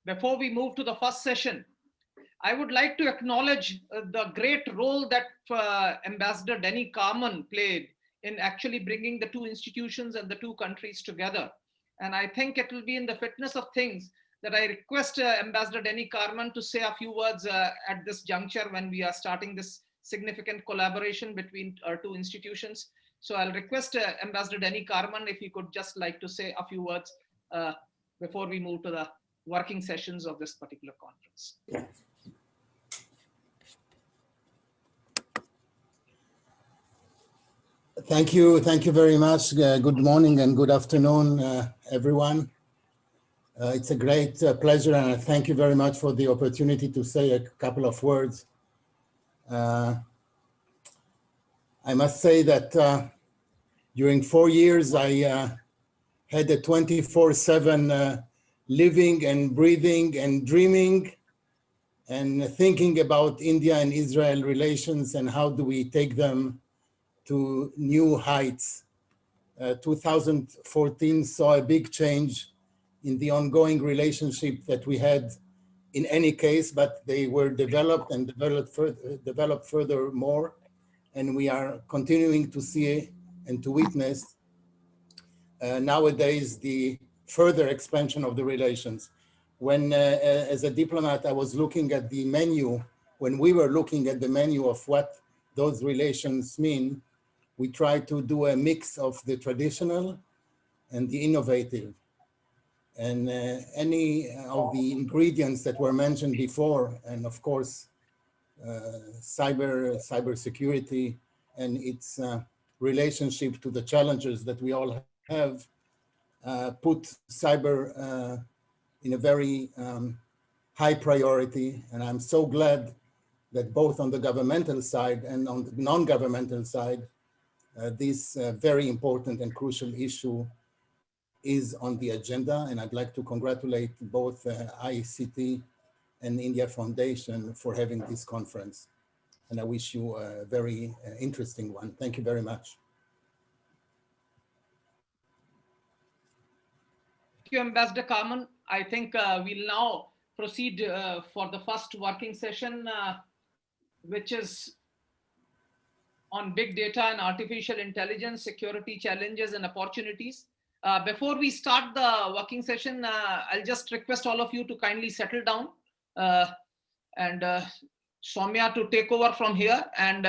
before we move to the first session, I would like to acknowledge the great role that Ambassador Denny Carman played in actually bringing the two institutions and the two countries together. And I think it will be in the fitness of things that I request Ambassador Denny Carman to say a few words at this juncture when we are starting this significant collaboration between our two institutions. So I'll request Ambassador Denny Carman if he could just like to say a few words before we move to the working sessions of this particular conference. Thank you very much. Good morning and good afternoon, everyone. It's a great pleasure, and I thank you very much for the opportunity to say a couple of words. I must say that during 4 years, I had a 24/7 living and breathing and dreaming and thinking about India and Israel relations and how do we take them to new heights. 2014 saw a big change in the ongoing relationship that we had in any case, but they were developed and developed furthermore. And we are continuing to see and to witness nowadays the further expansion of the relations. When, as a diplomat, I was looking at the menu, when we were looking at the menu of what those relations mean, we try to do a mix of the traditional and the innovative. And any of the ingredients that were mentioned before, and of course, cybersecurity and its relationship to the challenges that we all have, put cyber in a very high priority. And I'm so glad that both on the governmental side and on the non-governmental side, this very important and crucial issue is on the agenda. And I'd like to congratulate both ICT and India Foundation for having this conference. And I wish you a very interesting one. Thank you very much. Thank you, Ambassador Carman. I think we'll now proceed for the first working session, which is on big data and artificial intelligence, security challenges and opportunities. Before we start the working session, I'll just request all of you to kindly settle down and Soumya to take over from here. And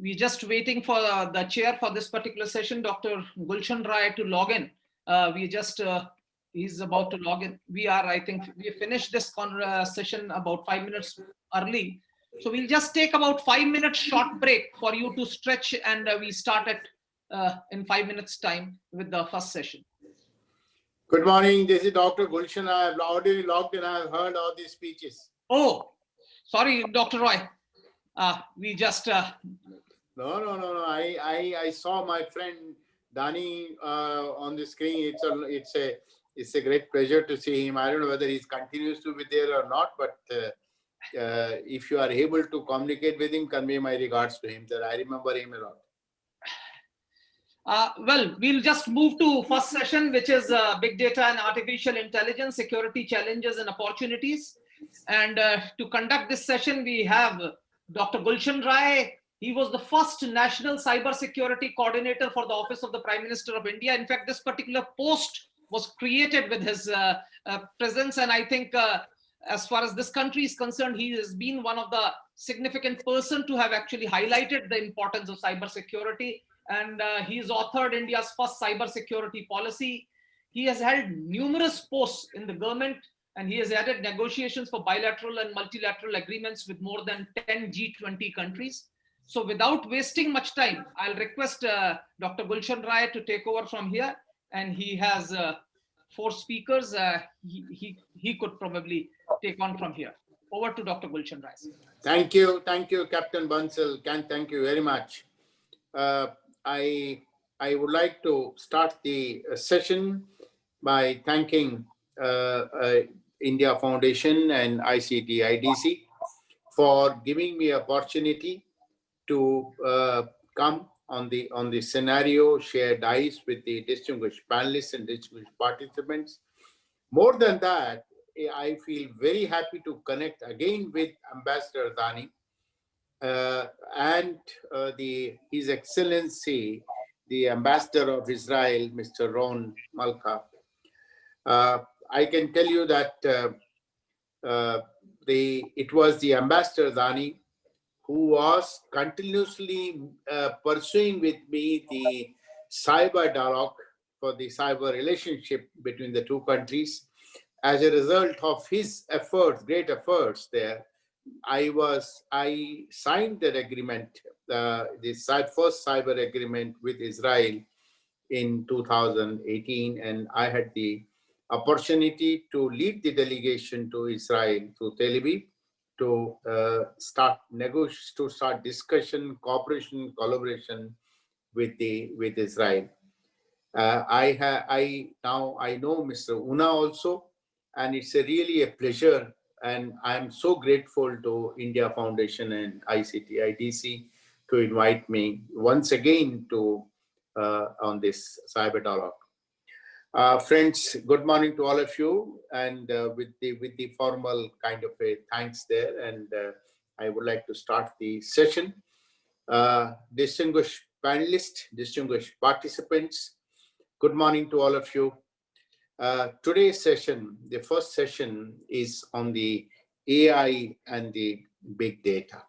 we're just waiting for the chair for this particular session, Dr. Gulshan Rai, to log in. He's about to log in. I think we finished this session about 5 minutes early. So we'll just take about 5 minutes short break for you to stretch, and we start at in 5 minutes time with the first session. Good morning, this is Dr. Gulshan. I have already logged in. I have heard all these speeches. Oh, sorry, Dr. Roy. We just... No. I saw my friend Dani on the screen. It's a great pleasure to see him. I don't know whether he continues to be there or not, but if you are able to communicate with him, convey my regards to him, that I remember him a lot. Well, we'll just move to first session, which is big data and artificial intelligence, security challenges and opportunities. And to conduct this session, we have Dr. Gulshan Rai. He was the first national cybersecurity coordinator for the Office of the Prime Minister of India. In fact, this particular post was created with his presence. And I think as far as this country is concerned, he has been one of the significant person to have actually highlighted the importance of cybersecurity. And he has authored India's first cybersecurity policy. He has held numerous posts in the government, and he has added negotiations for bilateral and multilateral agreements with more than 10 G20 countries. So without wasting much time, I'll request Dr. Gulshan Rai to take over from here. And he has 4 speakers. He could probably take on from here. Over to Dr. Gulshan Rai. Thank you, Captain Bansal. Thank you very much. I would like to start the session by thanking India Foundation and ICT IDC for giving me opportunity to come on the scenario, share dice with the distinguished panelists and distinguished participants. More than that, I feel very happy to connect again with Ambassador Dani and His Excellency, the Ambassador of Israel, Mr. Ron Malka. I can tell you that it was the Ambassador Dani who was continuously pursuing with me the cyber dialogue for the cyber relationship between the two countries. As a result of his efforts, great efforts there, I signed that agreement, the first cyber agreement with Israel in 2018, and I had the opportunity to lead the delegation to Israel, to Tel Aviv, to start discussion, cooperation, collaboration with Israel. I know Mr. Una also, and it's really a pleasure, and I'm so grateful to India Foundation and ICT-IDC to invite me once again to on this cyber dialogue. Friends, good morning to all of you, and with the formal kind of a thanks there, and I would like to start the session. Distinguished panelists, distinguished participants, good morning to all of you. Today's session, the first session, is on the AI and the big data.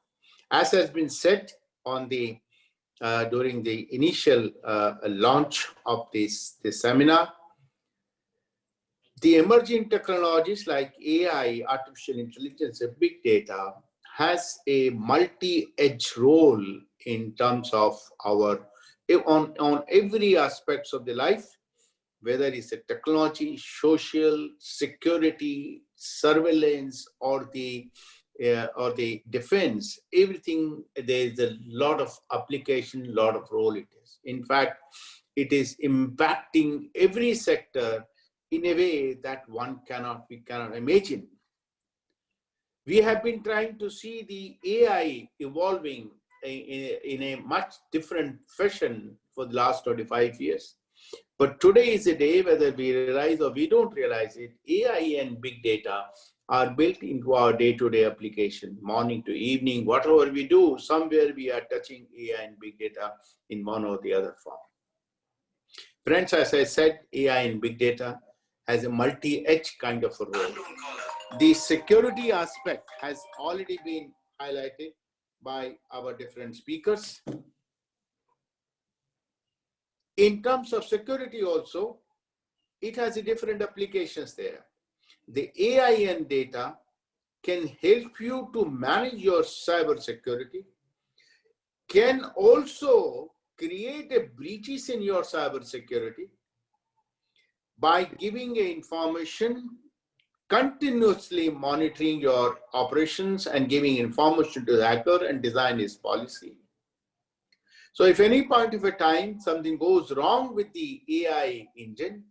As has been said on the during the initial launch of this seminar, the emerging technologies like AI, artificial intelligence, and big data has a multi-edge role in terms of our on every aspects of the life, whether it's a technology, social, security, surveillance, or the defense. Everything, there is a lot of application, lot of role it is. In fact, it is impacting every sector in a way that we cannot imagine. We have been trying to see the AI evolving in a much different fashion for the last 25 years. But today is a day, whether we realize or we don't realize it, AI and big data are built into our day-to-day application, morning to evening, whatever we do, somewhere we are touching AI and big data in one or the other form. Friends, as I said, AI and big data has a multi-edge kind of a role. The security aspect has already been highlighted by our different speakers. In terms of security also, it has a different applications there. The AI and data can help you to manage your cyber security, can also create a breaches in your cyber security by giving information, continuously monitoring your operations and giving information to the hacker and design his policy. So if any point of a time something goes wrong with the AI engine,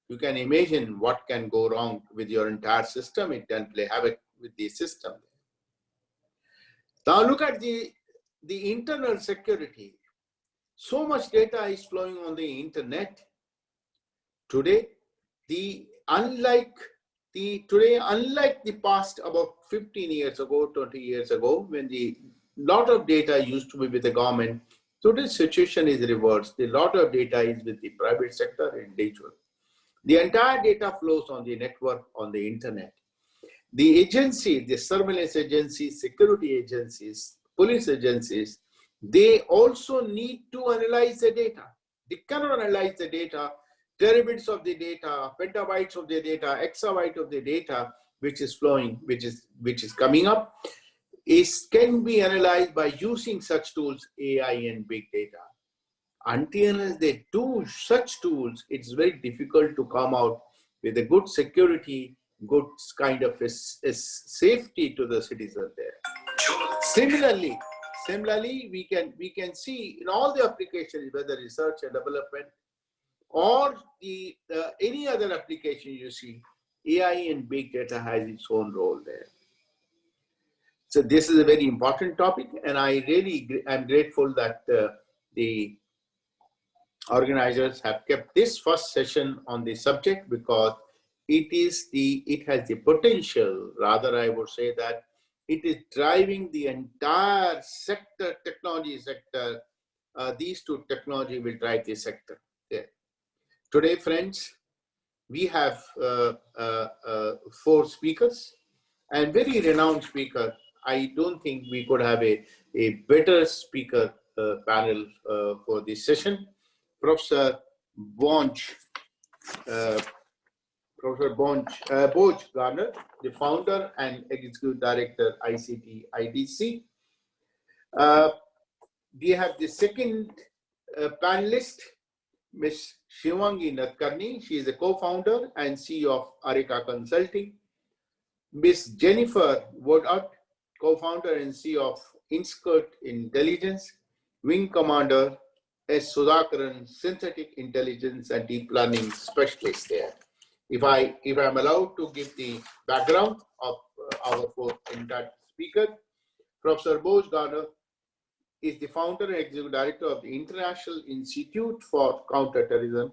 you can imagine what can go wrong with your entire system. It can play havoc with the system. Now look at the internal security. So much data is flowing on the internet. Today, unlike the past, about 15 years ago, 20 years ago, when the lot of data used to be with the government, today's situation is reversed. A lot of data is with the private sector and individual. The entire data flows on the network, on the internet. The agency, the surveillance agencies, security agencies, police agencies, they also need to analyze the data. They cannot analyze the data, terabits of the data, petabytes of the data, exabyte of the data, which is flowing, which is coming up, can be analyzed by using such tools, AI and big data. Until they do such tools, it's very difficult to come out with a good security, good kind of a safety to the citizen there. Similarly, we can see in all the applications, whether research and development or any other application you see, AI and big data has its own role there. So this is a very important topic, and I'm grateful that the organizers have kept this first session on the subject, because it has the potential, rather I would say that it is driving the entire sector, technology sector. These two technology will drive the sector. Yeah. Today, friends, we have 4 speakers and very renowned speaker. I don't think we could have a better speaker panel for this session. Professor Boaz, Boaz Ganor, the founder and executive director, ICT IDC. We have the second panelist, Ms. Shivangi Nadkarni. She is a co-founder and CEO of Arrka Consulting. Ms. Jennifer Woodard, co-founder and CEO of Insikt Intelligence, Wing Commander, as Sudhakaran, Synthetic Intelligence and Deep Learning Specialist there. If I'm allowed to give the background of our 4th speaker, Professor Boaz Ganor is the founder and executive director of the International Institute for Counter-Terrorism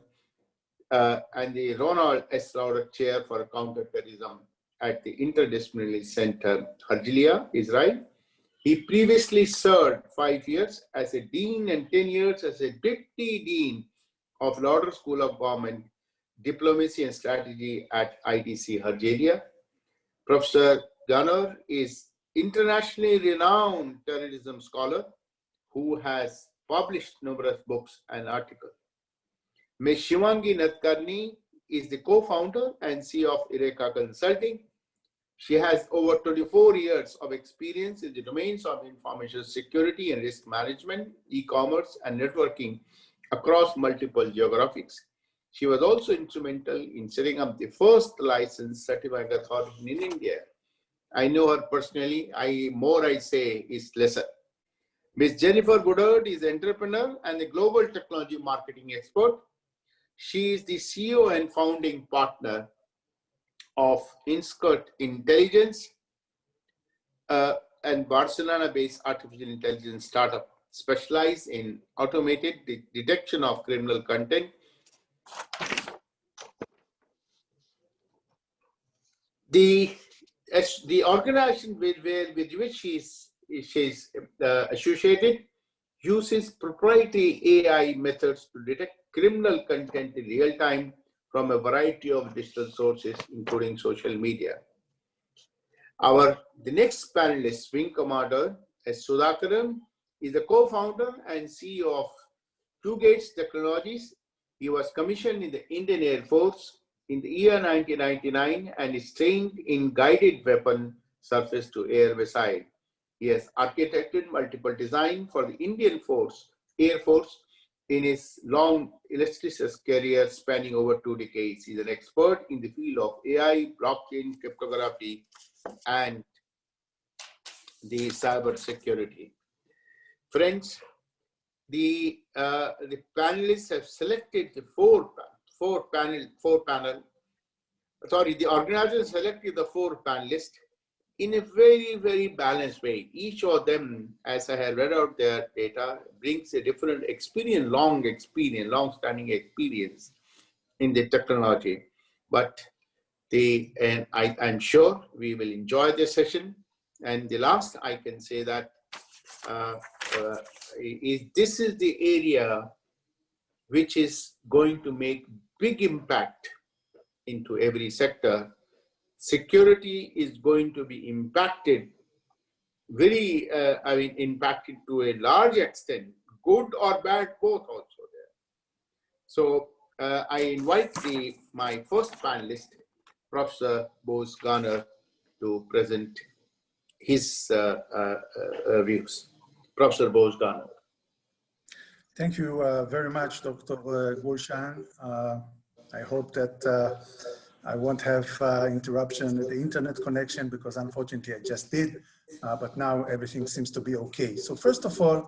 and the Ronald S. Lauder Chair for Counter-Terrorism at the Interdisciplinary Center, Herzliya, Israel. He previously served 5 years as a dean and 10 years as a deputy dean of Lauder School of Government, Diplomacy and Strategy at IDC Herzliya. Professor Ganor is internationally renowned terrorism scholar who has published numerous books and articles. Ms. Shivangi Nadkarni is the co-founder and CEO of Arrka Consulting. She has over 24 years of experience in the domains of information security and risk management, e-commerce, and networking across multiple geographies. She was also instrumental in setting up the first licensed certifying authority in India. I know her personally. More I say is lesser. Ms. Jennifer Woodard is an entrepreneur and a global technology marketing expert. She is the CEO and founding partner of Insikt Intelligence, and Barcelona-based artificial intelligence startup specialized in automated detection of criminal content. The organization with which she is associated uses proprietary AI methods to detect criminal content in real time from a variety of digital sources, including social media. The next panelist, Wing Commander S. Sudhakaran, is the co-founder and CEO of QuGates Technologies. He was commissioned in the Indian Air Force in the year 1999 and is trained in guided weapon surface to air missile. He has architected multiple designs for the Indian Air Force in his long, illustrious career spanning over 2 decades. He's an expert in the field of AI, blockchain, cryptography, and the cyber security. Friends, the panelists have selected the the organizers selected the 4 panelists in a very, very balanced way. Each of them, as I have read out their data, brings a different experience, long-standing experience in the technology. But I'm sure we will enjoy this session. And the last I can say that this is the area which is going to make big impact into every sector. Security is going to be impacted impacted to a large extent, good or bad, both also there. So I invite my first panelist, Professor Boaz Ganor, to present his views. Professor Boaz Ganor. Thank you very much, Dr. Gulshan. I hope that I won't have interruption with the internet connection, because unfortunately I just did, but now everything seems to be okay. So first of all,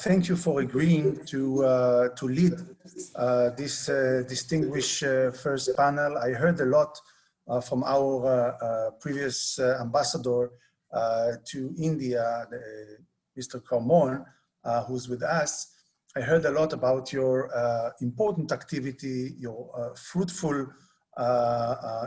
thank you for agreeing to lead this distinguished first panel. I heard a lot from our previous ambassador to India, Mr. Carmon, who's with us. I heard a lot about your important activity, your fruitful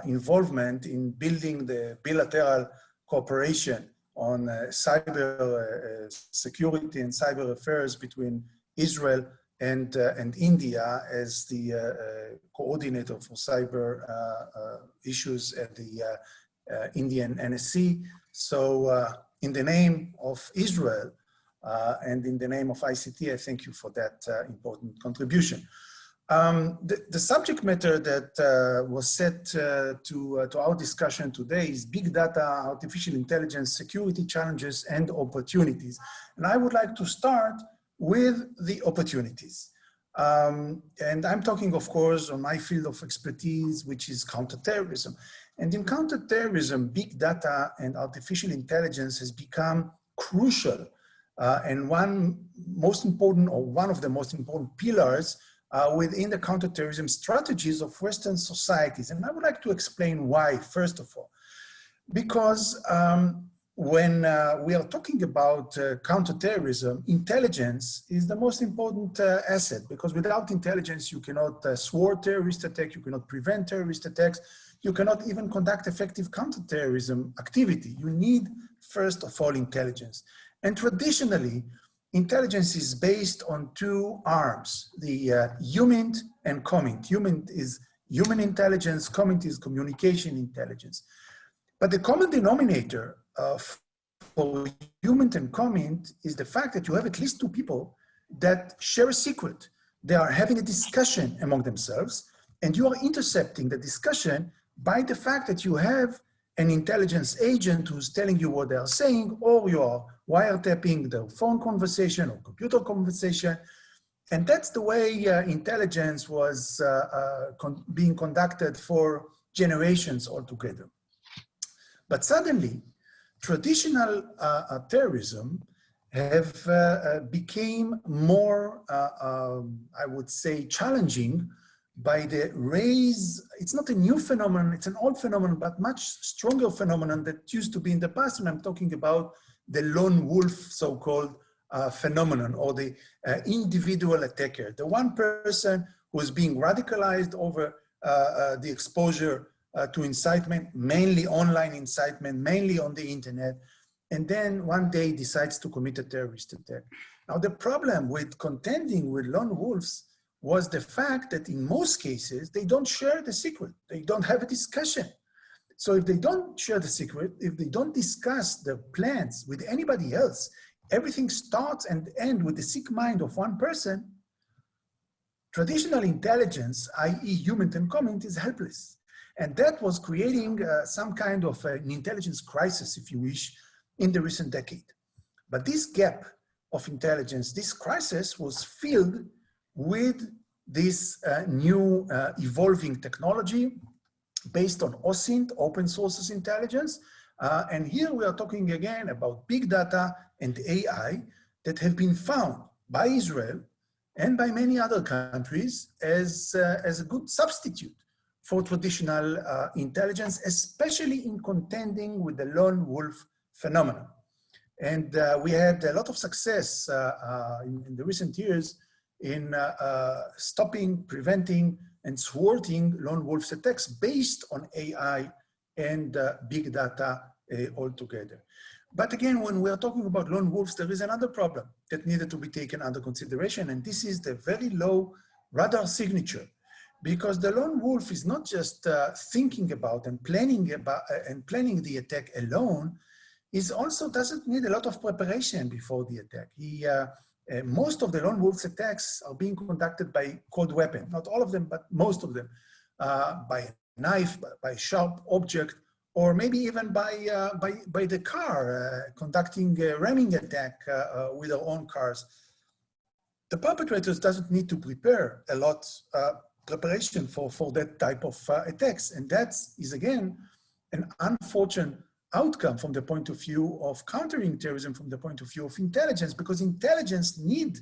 involvement in building the bilateral cooperation on cyber security and cyber affairs between Israel and India as the coordinator for cyber issues at the Indian NSC. So in the name of Israel and in the name of ICT, I thank you for that important contribution. The subject matter that was set to our discussion today is big data, artificial intelligence, security challenges, and opportunities. And I would like to start with the opportunities. And I'm talking, of course, on my field of expertise, which is counterterrorism. And in counterterrorism, big data and artificial intelligence has become crucial and one of the most important pillars within the counterterrorism strategies of Western societies. And I would like to explain why, first of all. Because when we are talking about counterterrorism, intelligence is the most important asset, because without intelligence, you cannot thwart terrorist attacks, you cannot prevent terrorist attacks, you cannot even conduct effective counterterrorism activity. You need, first of all, intelligence. And traditionally, intelligence is based on two arms, the human and comment. Human is human intelligence, comment is communication intelligence. But the common denominator for human and comment is the fact that you have at least two people that share a secret. They are having a discussion among themselves, and you are intercepting the discussion by the fact that you have an intelligence agent who's telling you what they are saying, or you are wiretapping their phone conversation or computer conversation. And that's the way intelligence was being conducted for generations altogether. But suddenly, traditional terrorism have became more, I would say, challenging by the rise. It's not a new phenomenon, it's an old phenomenon, but much stronger phenomenon that used to be in the past. And I'm talking about the lone wolf, so-called phenomenon, or the individual attacker, the one person who is being radicalized over the exposure to incitement, mainly online incitement, mainly on the internet, and then one day decides to commit a terrorist attack. Now, the problem with contending with lone wolves was the fact that in most cases, they don't share the secret. They don't have a discussion. So if they don't share the secret, if they don't discuss their plans with anybody else, everything starts and ends with the sick mind of one person. Traditional intelligence, i.e. human and comment, is helpless. And that was creating some kind of an intelligence crisis, if you wish, in the recent decade. But this gap of intelligence, this crisis was filled with this new evolving technology based on OSINT, open sources intelligence. And here we are talking again about big data and AI that have been found by Israel and by many other countries as a good substitute for traditional intelligence, especially in contending with the lone wolf phenomenon. And we had a lot of success in the recent years in stopping, preventing, and thwarting lone wolf attacks based on AI and big data altogether. But again, when we are talking about lone wolves, there is another problem that needed to be taken under consideration, and this is the very low radar signature. Because the lone wolf is not just thinking about and planning the attack alone, he also doesn't need a lot of preparation before the attack. Most of the lone wolf's attacks are being conducted by cold weapon, not all of them, but most of them, by a knife, by a sharp object, or maybe even by the car, conducting a ramming attack with their own cars. The perpetrators doesn't need to prepare a lot preparation for that type of attacks. And that is, again, an unfortunate outcome from the point of view of countering terrorism, from the point of view of intelligence, because intelligence need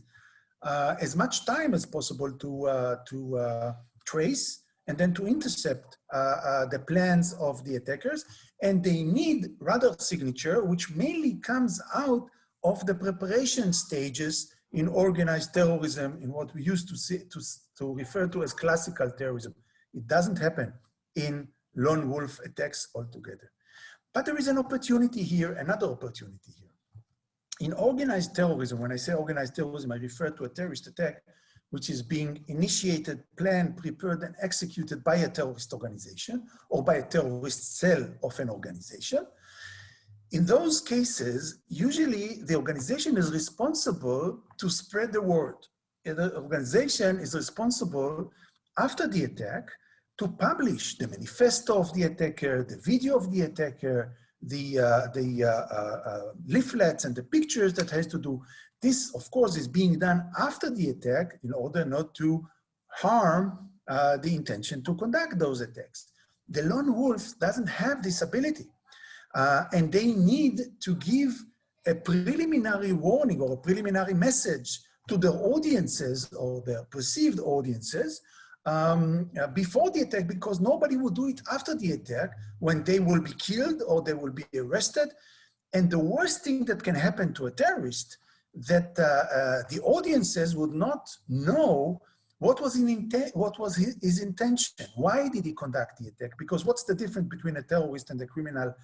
as much time as possible to trace and then to intercept the plans of the attackers. And they need radar signature, which mainly comes out of the preparation stages in organized terrorism, in what we used to refer to as classical terrorism. It doesn't happen in lone wolf attacks altogether. But there is an opportunity here, another opportunity here. In organized terrorism, when I say organized terrorism, I refer to a terrorist attack which is being initiated, planned, prepared, and executed by a terrorist organization or by a terrorist cell of an organization. In those cases, usually the organization is responsible to spread the word. The organization is responsible after the attack to publish the manifesto of the attacker, the video of the attacker, the leaflets and the pictures that has to do. This, of course, is being done after the attack in order not to harm the intention to conduct those attacks. The lone wolf doesn't have this ability, and they need to give a preliminary warning or a preliminary message to their audiences or their perceived audiences before the attack, because nobody will do it after the attack when they will be killed or they will be arrested. And the worst thing that can happen to a terrorist, that the audiences would not know what was his intention. Why did he conduct the attack? Because what's the difference between a terrorist and a criminal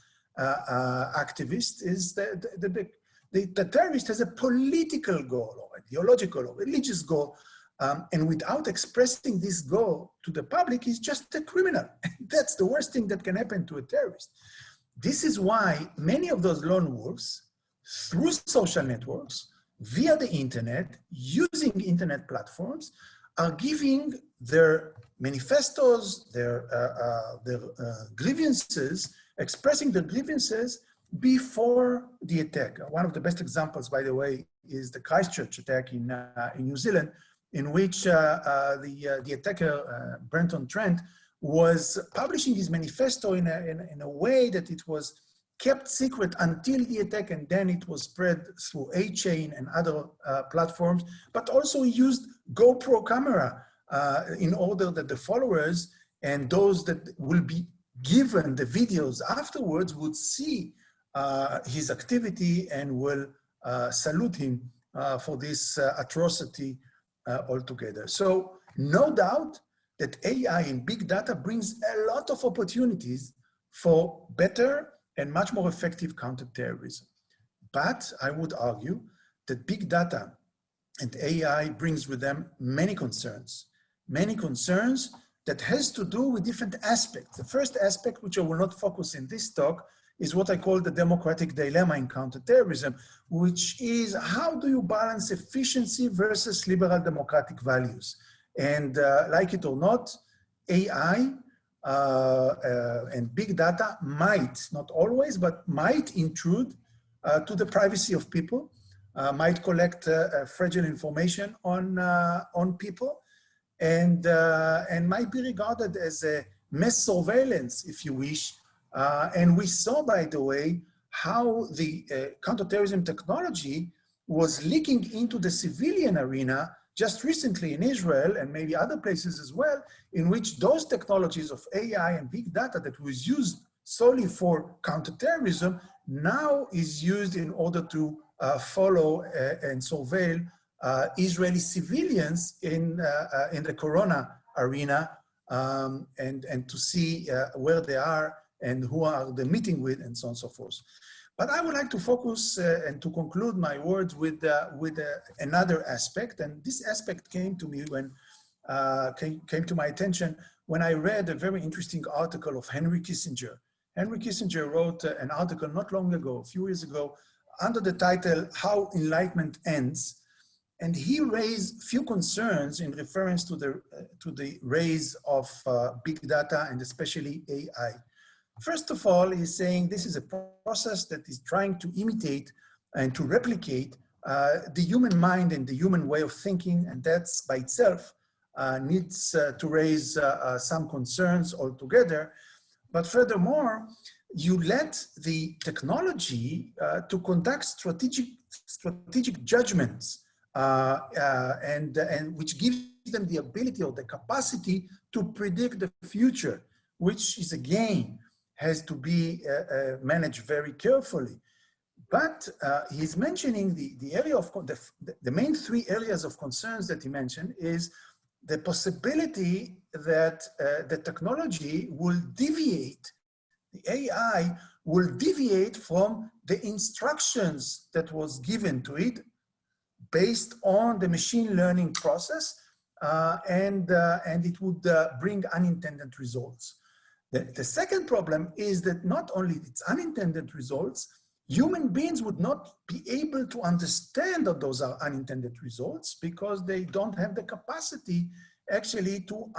activist is the terrorist has a political goal or ideological or religious goal. And without expressing this goal to the public, he's just a criminal. That's the worst thing that can happen to a terrorist. This is why many of those lone wolves, through social networks, via the internet, using internet platforms, are giving their manifestos, their grievances, expressing their grievances before the attack. One of the best examples, by the way, is the Christchurch attack in New Zealand, in which the attacker, Brenton Trent, was publishing his manifesto in a way that it was kept secret until the attack, and then it was spread through 8chain and other platforms, but also he used GoPro camera in order that the followers and those that will be given the videos afterwards would see his activity and will salute him for this atrocity altogether. So no doubt that AI and big data brings a lot of opportunities for better and much more effective counterterrorism. But I would argue that big data and AI brings with them many concerns that has to do with different aspects. The first aspect, which I will not focus in this talk, is what I call the democratic dilemma in counterterrorism, which is how do you balance efficiency versus liberal democratic values? And like it or not, AI and big data might, not always, but might intrude to the privacy of people, might collect fragile information on people, and might be regarded as a mass surveillance, if you wish. And we saw, by the way, how the counterterrorism technology was leaking into the civilian arena just recently in Israel and maybe other places as well, in which those technologies of AI and big data that was used solely for counterterrorism now is used in order to follow and surveil Israeli civilians in the Corona arena and to see where they are and who are they meeting with, and so on and so forth. But I would like to focus and to conclude my words with another aspect, and this aspect came to me when came to my attention when I read a very interesting article of Henry Kissinger. Henry Kissinger wrote an article not long ago, a few years ago, under the title "How Enlightenment Ends," and he raised few concerns in reference to the rise of big data and especially AI. First of all, he's saying this is a process that is trying to imitate and to replicate the human mind and the human way of thinking, and that's by itself needs to raise some concerns altogether. But furthermore, you let the technology to conduct strategic judgments and which gives them the ability or the capacity to predict the future, which is again has to be managed very carefully. But he's mentioning the area of the main three areas of concerns that he mentioned is the possibility that the technology will deviate, the AI will deviate from the instructions that was given to it based on the machine learning process, and it would bring unintended results. The second problem is that not only its unintended results, human beings would not be able to understand that those are unintended results because they don't have the capacity actually to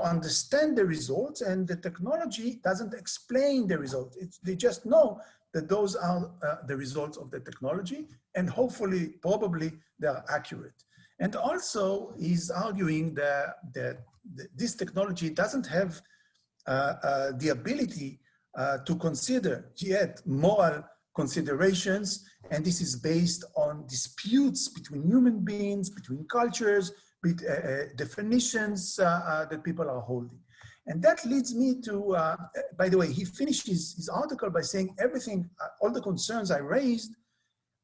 understand the results, and the technology doesn't explain the results. They just know that those are the results of the technology, and hopefully, probably, they are accurate. And also, he's arguing that this technology doesn't have the ability to consider yet moral considerations, and this is based on disputes between human beings, between cultures, definitions that people are holding. And that leads me to, by the way, he finished his article by saying everything, all the concerns I raised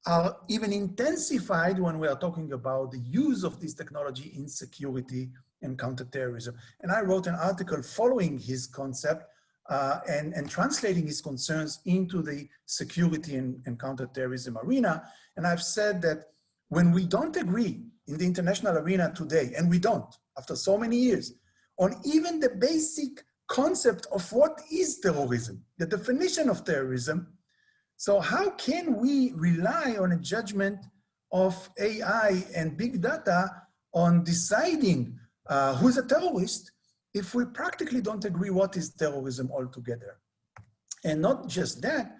are even intensified when we are talking about the use of this technology in security and counterterrorism. And I wrote an article following his concept and translating his concerns into the security and counterterrorism arena. And I've said that when we don't agree in the international arena today, and we don't, after so many years, on even the basic concept of what is terrorism, the definition of terrorism, so how can we rely on a judgment of AI and big data on deciding who's a terrorist if we practically don't agree what is terrorism altogether? And not just that,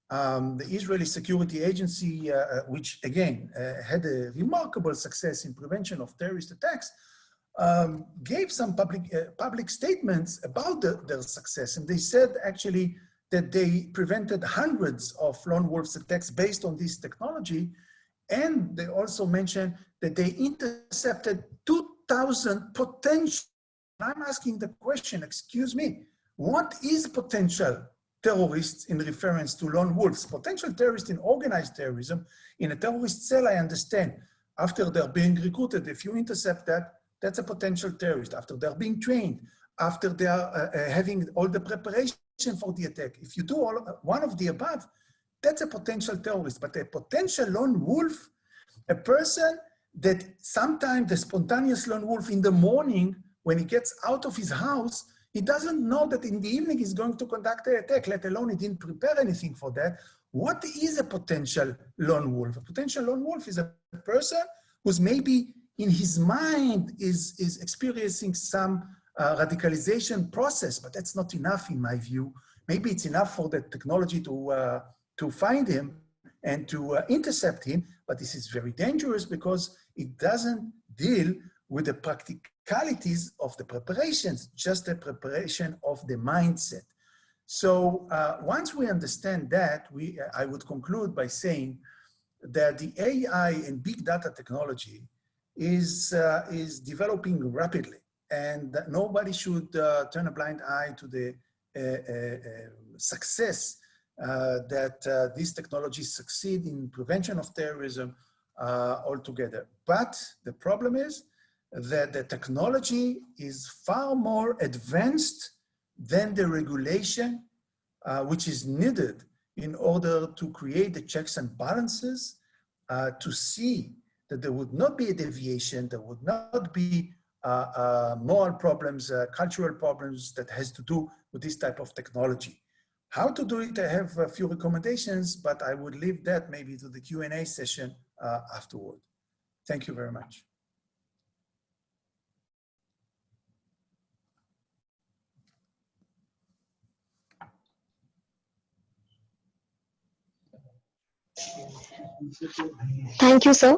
the Israeli Security Agency, which again had a remarkable success in prevention of terrorist attacks, gave some public statements about their success. And they said actually that they prevented hundreds of lone wolves attacks based on this technology. And they also mentioned that they intercepted 2,000 potential. I'm asking the question, excuse me, what is potential terrorists in reference to lone wolves? Potential terrorists in organized terrorism, in a terrorist cell, I understand. After they're being recruited, if you intercept that, that's a potential terrorist. After they're being trained, after they are having all the preparation for the attack, if you do one of the above, that's a potential terrorist. But a potential lone wolf, a person that sometimes the spontaneous lone wolf in the morning, when he gets out of his house, he doesn't know that in the evening he's going to conduct an attack, let alone he didn't prepare anything for that. What is a potential lone wolf? A potential lone wolf is a person who's maybe in his mind is experiencing some radicalization process, but that's not enough in my view. Maybe it's enough for the technology to find him and to intercept him, but this is very dangerous because it doesn't deal with the practicalities of the preparations, just the preparation of the mindset. So once we understand that, I would conclude by saying that the AI and big data technology is developing rapidly, and that nobody should turn a blind eye to the success that these technologies succeed in prevention of terrorism altogether. But the problem is that the technology is far more advanced than the regulation which is needed in order to create the checks and balances to see that there would not be a deviation, there would not be moral problems, cultural problems that has to do with this type of technology. How to do it, I have a few recommendations, but I would leave that maybe to the Q&A session afterward. Thank you very much. Thank you, sir.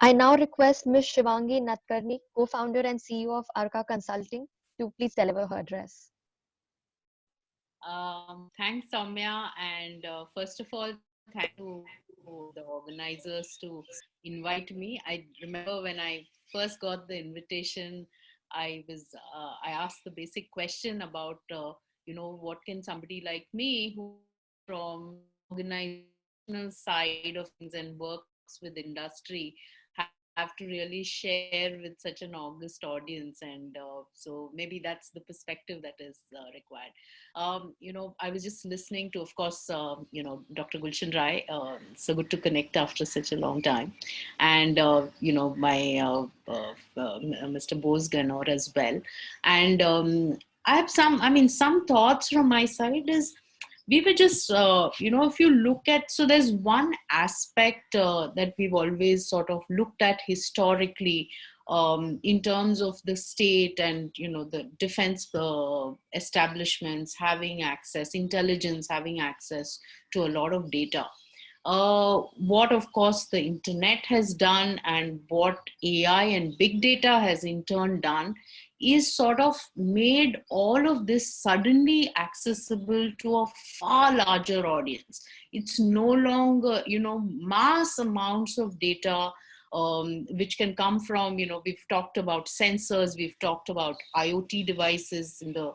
I now request Ms. Shivangi Nadkarni, co-founder and CEO of Arrka Consulting, to please deliver her address. Thanks, Soumya. And first of all, thank you to the organizers to invite me. I remember when I first got the invitation, I asked the basic question about, what can somebody like me who from organizational side of things and works with industry have have to really share with such an august audience, and so maybe that's the perspective that is required. I was just listening to, of course, Dr. Gulshan Rai. So good to connect after such a long time, and my Mr. Boaz Ganor as well. And I have some thoughts from my side is, we were just, if you look at, so there's one aspect that we've always sort of looked at historically in terms of the state and, the defense establishments having access, intelligence having access to a lot of data. What, of course, the internet has done and what AI and big data has in turn done is sort of made all of this suddenly accessible to a far larger audience. It's no longer, mass amounts of data which can come from, we've talked about sensors, we've talked about IoT devices in the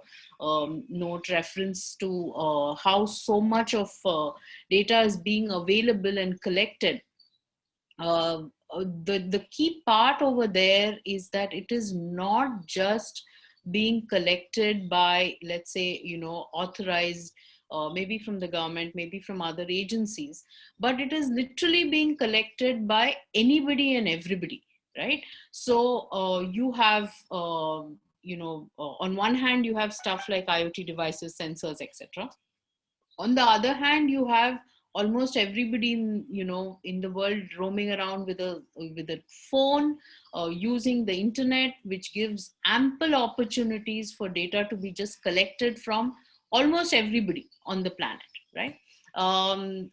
note reference to how so much of data is being available and collected. The key part over there is that it is not just being collected by, let's say, authorized, maybe from the government, maybe from other agencies, but it is literally being collected by anybody and everybody, right? So you have, on one hand, you have stuff like IoT devices, sensors, etc. On the other hand, you have almost everybody in the world roaming around with a phone, using the internet, which gives ample opportunities for data to be just collected from almost everybody on the planet, right? And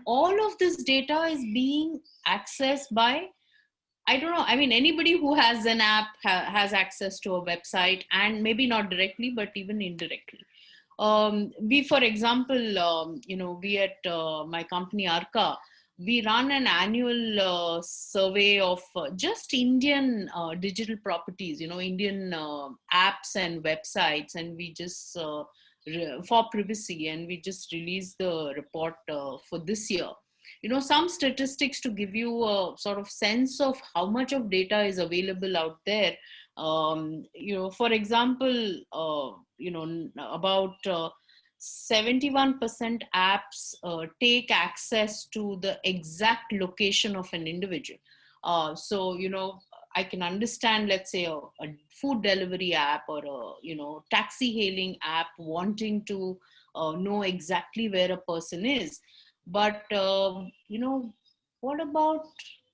all of this data is being accessed by, I don't know, anybody who has an app has access to a website, and maybe not directly, but even indirectly. We, for example, we at my company Arrka, we run an annual survey of just Indian digital properties, Indian apps and websites, and we just, for privacy, and we just released the report for this year. Some statistics to give you a sort of sense of how much of data is available out there. For example, about 71% apps take access to the exact location of an individual. I can understand, let's say, a food delivery app or a taxi hailing app wanting to know exactly where a person is. But what about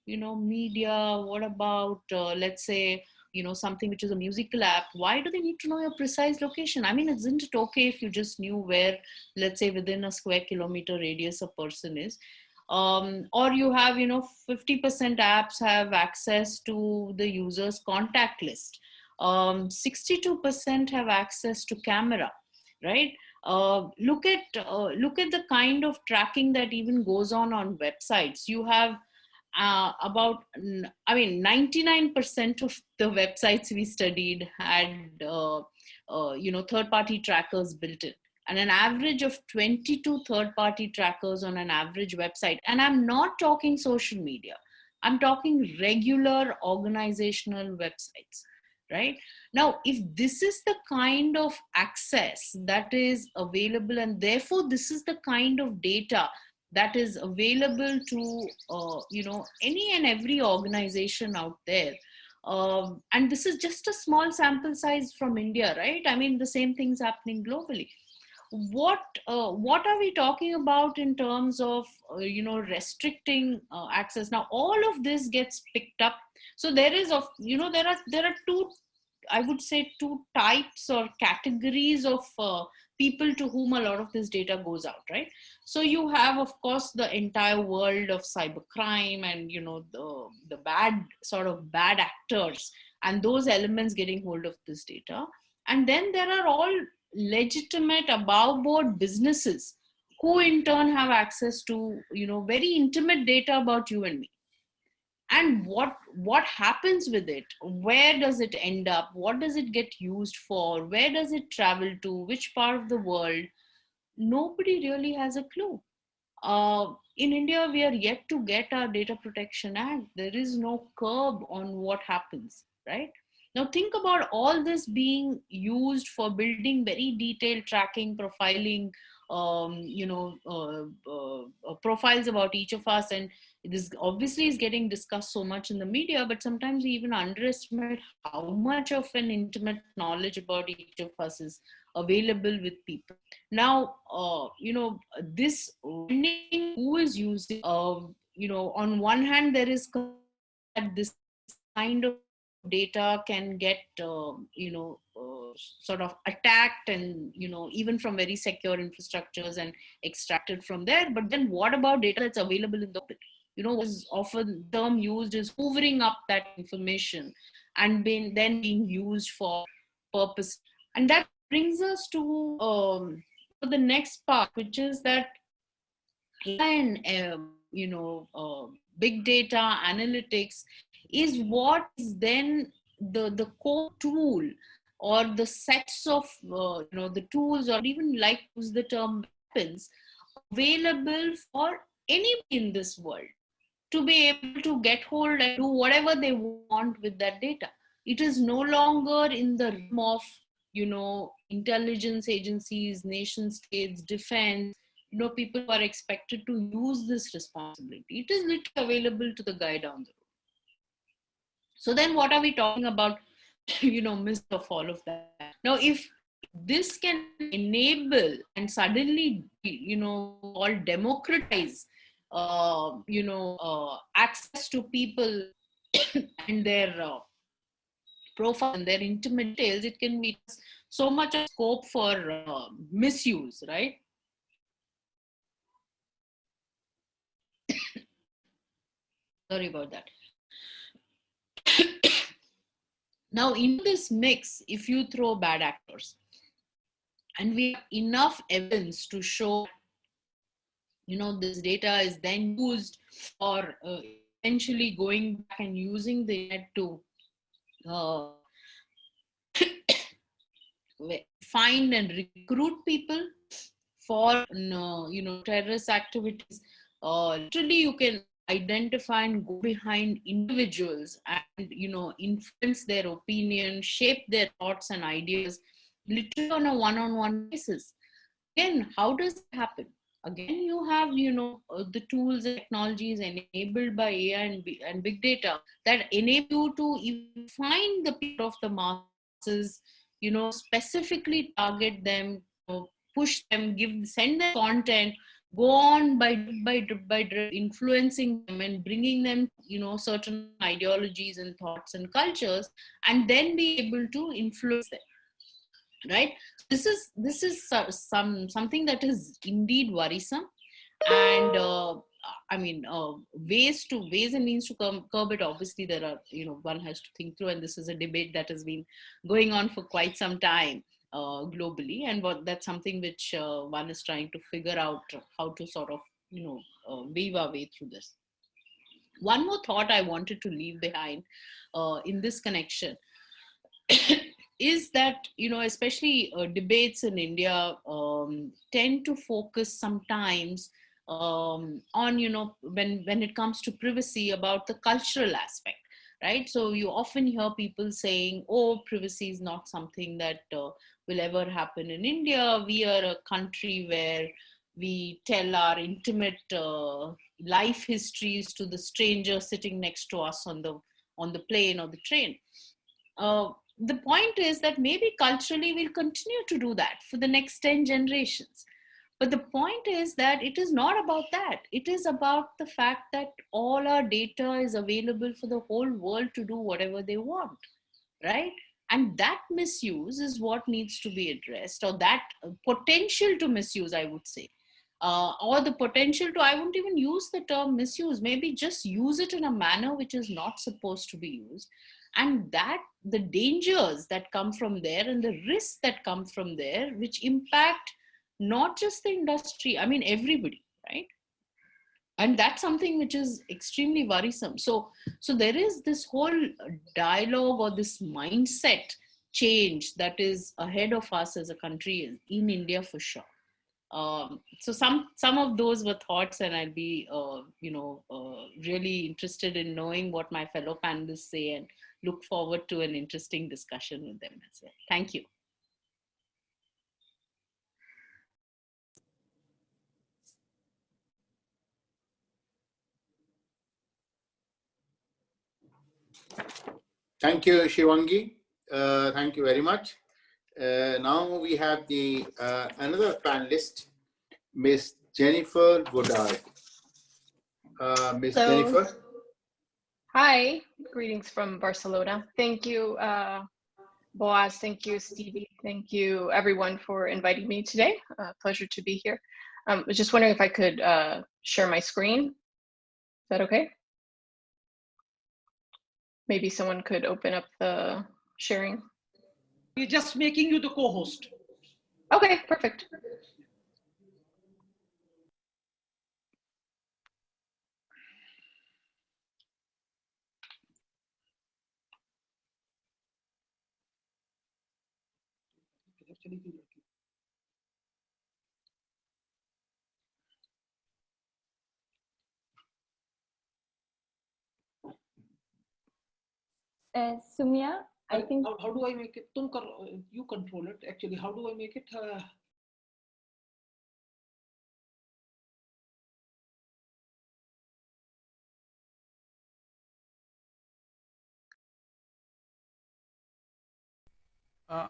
media? What about let's say something which is a musical app? Why do they need to know your precise location? Isn't it okay if you just knew where, let's say, within a square kilometer radius a person is? Or you have 50% apps have access to the user's contact list. 62% have access to camera, right? Look at the kind of tracking that even goes on websites. You have about 99% of the websites we studied had third-party trackers built in, and an average of 22 third-party trackers on an average website. And I'm not talking social media, I'm talking regular organizational websites, right? Now, if this is the kind of access that is available, and therefore this is the kind of data that is available to any and every organization out there, and this is just a small sample size from India, right? The same thing's happening globally. What are we talking about in terms of restricting access? Now all of this gets picked up. So there is there are two, I would say, two types or categories of people to whom a lot of this data goes out, right? So you have, of course, the entire world of cybercrime and the bad actors and those elements getting hold of this data. And then there are all legitimate above board businesses who in turn have access to very intimate data about you and me. And what happens with it? Where does it end up? What does it get used for? Where does it travel to? Which part of the world? Nobody really has a clue. in India, we are yet to get our Data Protection Act. There is no curb on what happens, right? Now think about all this being used for building very detailed tracking, profiling, profiles about each of us. And this obviously is getting discussed so much in the media, but sometimes we even underestimate how much of an intimate knowledge about each of us is available with people. Now, this who is using, on one hand, there is that this kind of data can get, sort of attacked and, even from very secure infrastructures and extracted from there. But then what about data that's available in the open? What is often the term used is hoovering up that information and then being used for purpose. And that brings us to the next part, which is that big data analytics is what is then the core tool or the sets of the tools, or even like use the term weapons, available for anybody in this world to be able to get hold and do whatever they want with that data. It is no longer in the realm of intelligence agencies, nation states, defense, people who are expected to use this responsibility. It is literally available to the guy down the road. So then what are we talking about, midst of all of that? Now, if this can enable and suddenly, all democratize, access to people and their profile and their intimate details, it can be so much scope for misuse, right? Sorry about that. Now, in this mix, if you throw bad actors, and we have enough evidence to show, this data is then used for eventually going back and using the net to find and recruit people for, terrorist activities. Literally, you can identify and go behind individuals and, influence their opinion, shape their thoughts and ideas, literally on a one-on-one basis. Again, how does it happen? Again, you have, the tools and technologies enabled by AI and big data that enable you to even find the people of the masses, specifically target them, push them, send them content, go on by influencing them and bringing them, certain ideologies and thoughts and cultures, and then be able to influence them, right? This is something that is indeed worrisome, and ways and means to curb it. Obviously, there are, one has to think through, and this is a debate that has been going on for quite some time globally, and that's something which one is trying to figure out how to sort of, weave our way through this. One more thought I wanted to leave behind in this connection is that, especially debates in India tend to focus sometimes on, when it comes to privacy, about the cultural aspect, right? So you often hear people saying, oh, privacy is not something that will ever happen in India. We are a country where we tell our intimate life histories to the stranger sitting next to us on the plane or the train. The point is that maybe culturally we'll continue to do that for the next 10 generations. But the point is that it is not about that. It is about the fact that all our data is available for the whole world to do whatever they want, right? And that misuse is what needs to be addressed, or that potential to misuse, I would say. Or the potential to, I wouldn't even use the term misuse, maybe just use it in a manner which is not supposed to be used. And that the dangers that come from there and the risks that come from there, which impact not just the industry, everybody, right? And that's something which is extremely worrisome. So there is this whole dialogue or this mindset change that is ahead of us as a country in India for sure. So some of those were thoughts, and I'd be really interested in knowing what my fellow panelists say, and look forward to an interesting discussion with them as well. Thank you. Thank you, Shivangi. Thank you very much. Now we have the another panelist, Miss Jennifer Woodard. Miss Jennifer. Hi, greetings from Barcelona. Thank you, Boaz. Thank you, Stevie. Thank you, everyone, for inviting me today. Pleasure to be here. I was just wondering if I could share my screen. Is that okay? Maybe someone could open up the sharing. We're just making you the co-host. Okay, perfect. Sumya, I think. How do I make it? You control it. Actually, how do I make it?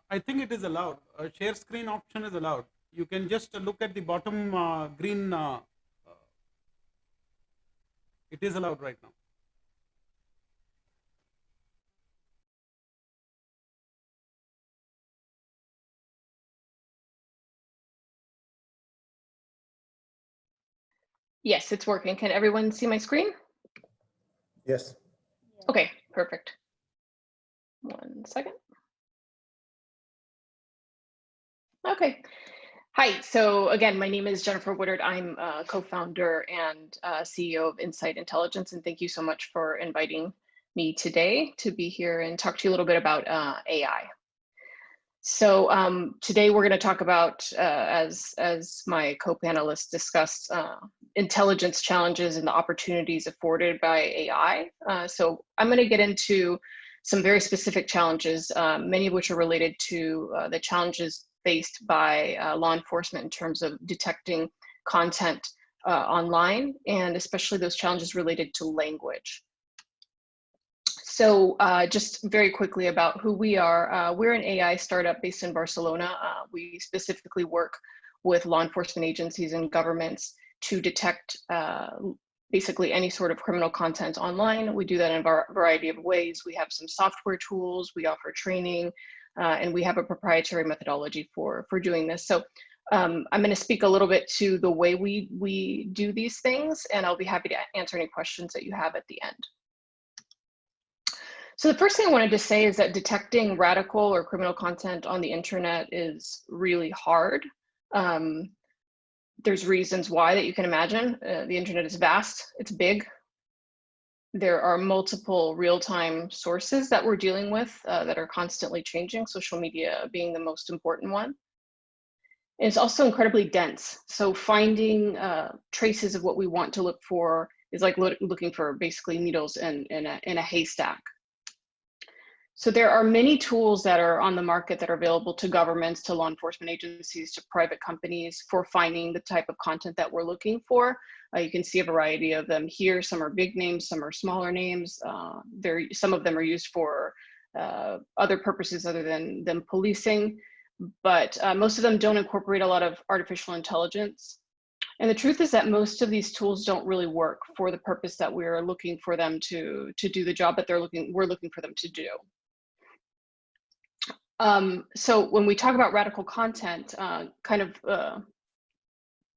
I think it is allowed. A share screen option is allowed. You can just look at the bottom green. It is allowed right now. Yes, it's working. Can everyone see my screen? Yes. Okay, perfect. 1 second. Okay. Hi, so again, my name is Jennifer Woodard. I'm a co-founder and CEO of Insikt Intelligence, and thank you so much for inviting me today to be here and talk to you a little bit about AI. So today we're going to talk about, as my co-panelists discussed, intelligence challenges and the opportunities afforded by AI. So I'm going to get into some very specific challenges, many of which are related to the challenges faced by law enforcement in terms of detecting content online, and especially those challenges related to language. So just very quickly about who we are. We're an AI startup based in Barcelona. We specifically work with law enforcement agencies and governments to detect basically any sort of criminal content online. We do that in a variety of ways. We have some software tools, we offer training, and we have a proprietary methodology for doing this. So I'm going to speak a little bit to the way we do these things, and I'll be happy to answer any questions that you have at the end. So the first thing I wanted to say is that detecting radical or criminal content on the internet is really hard. There's reasons why that you can imagine. The internet is vast, it's big. There are multiple real-time sources that we're dealing with that are constantly changing, social media being the most important one. And it's also incredibly dense. So finding traces of what we want to look for is like looking for basically needles in a haystack. So there are many tools that are on the market that are available to governments, to law enforcement agencies, to private companies for finding the type of content that we're looking for. You can see a variety of them here. Some are big names, some are smaller names. Some of them are used for other purposes other than policing, but most of them don't incorporate a lot of artificial intelligence. And the truth is that most of these tools don't really work for the purpose that we're looking for them to do the job that we're looking for them to do. So when we talk about radical content, kind of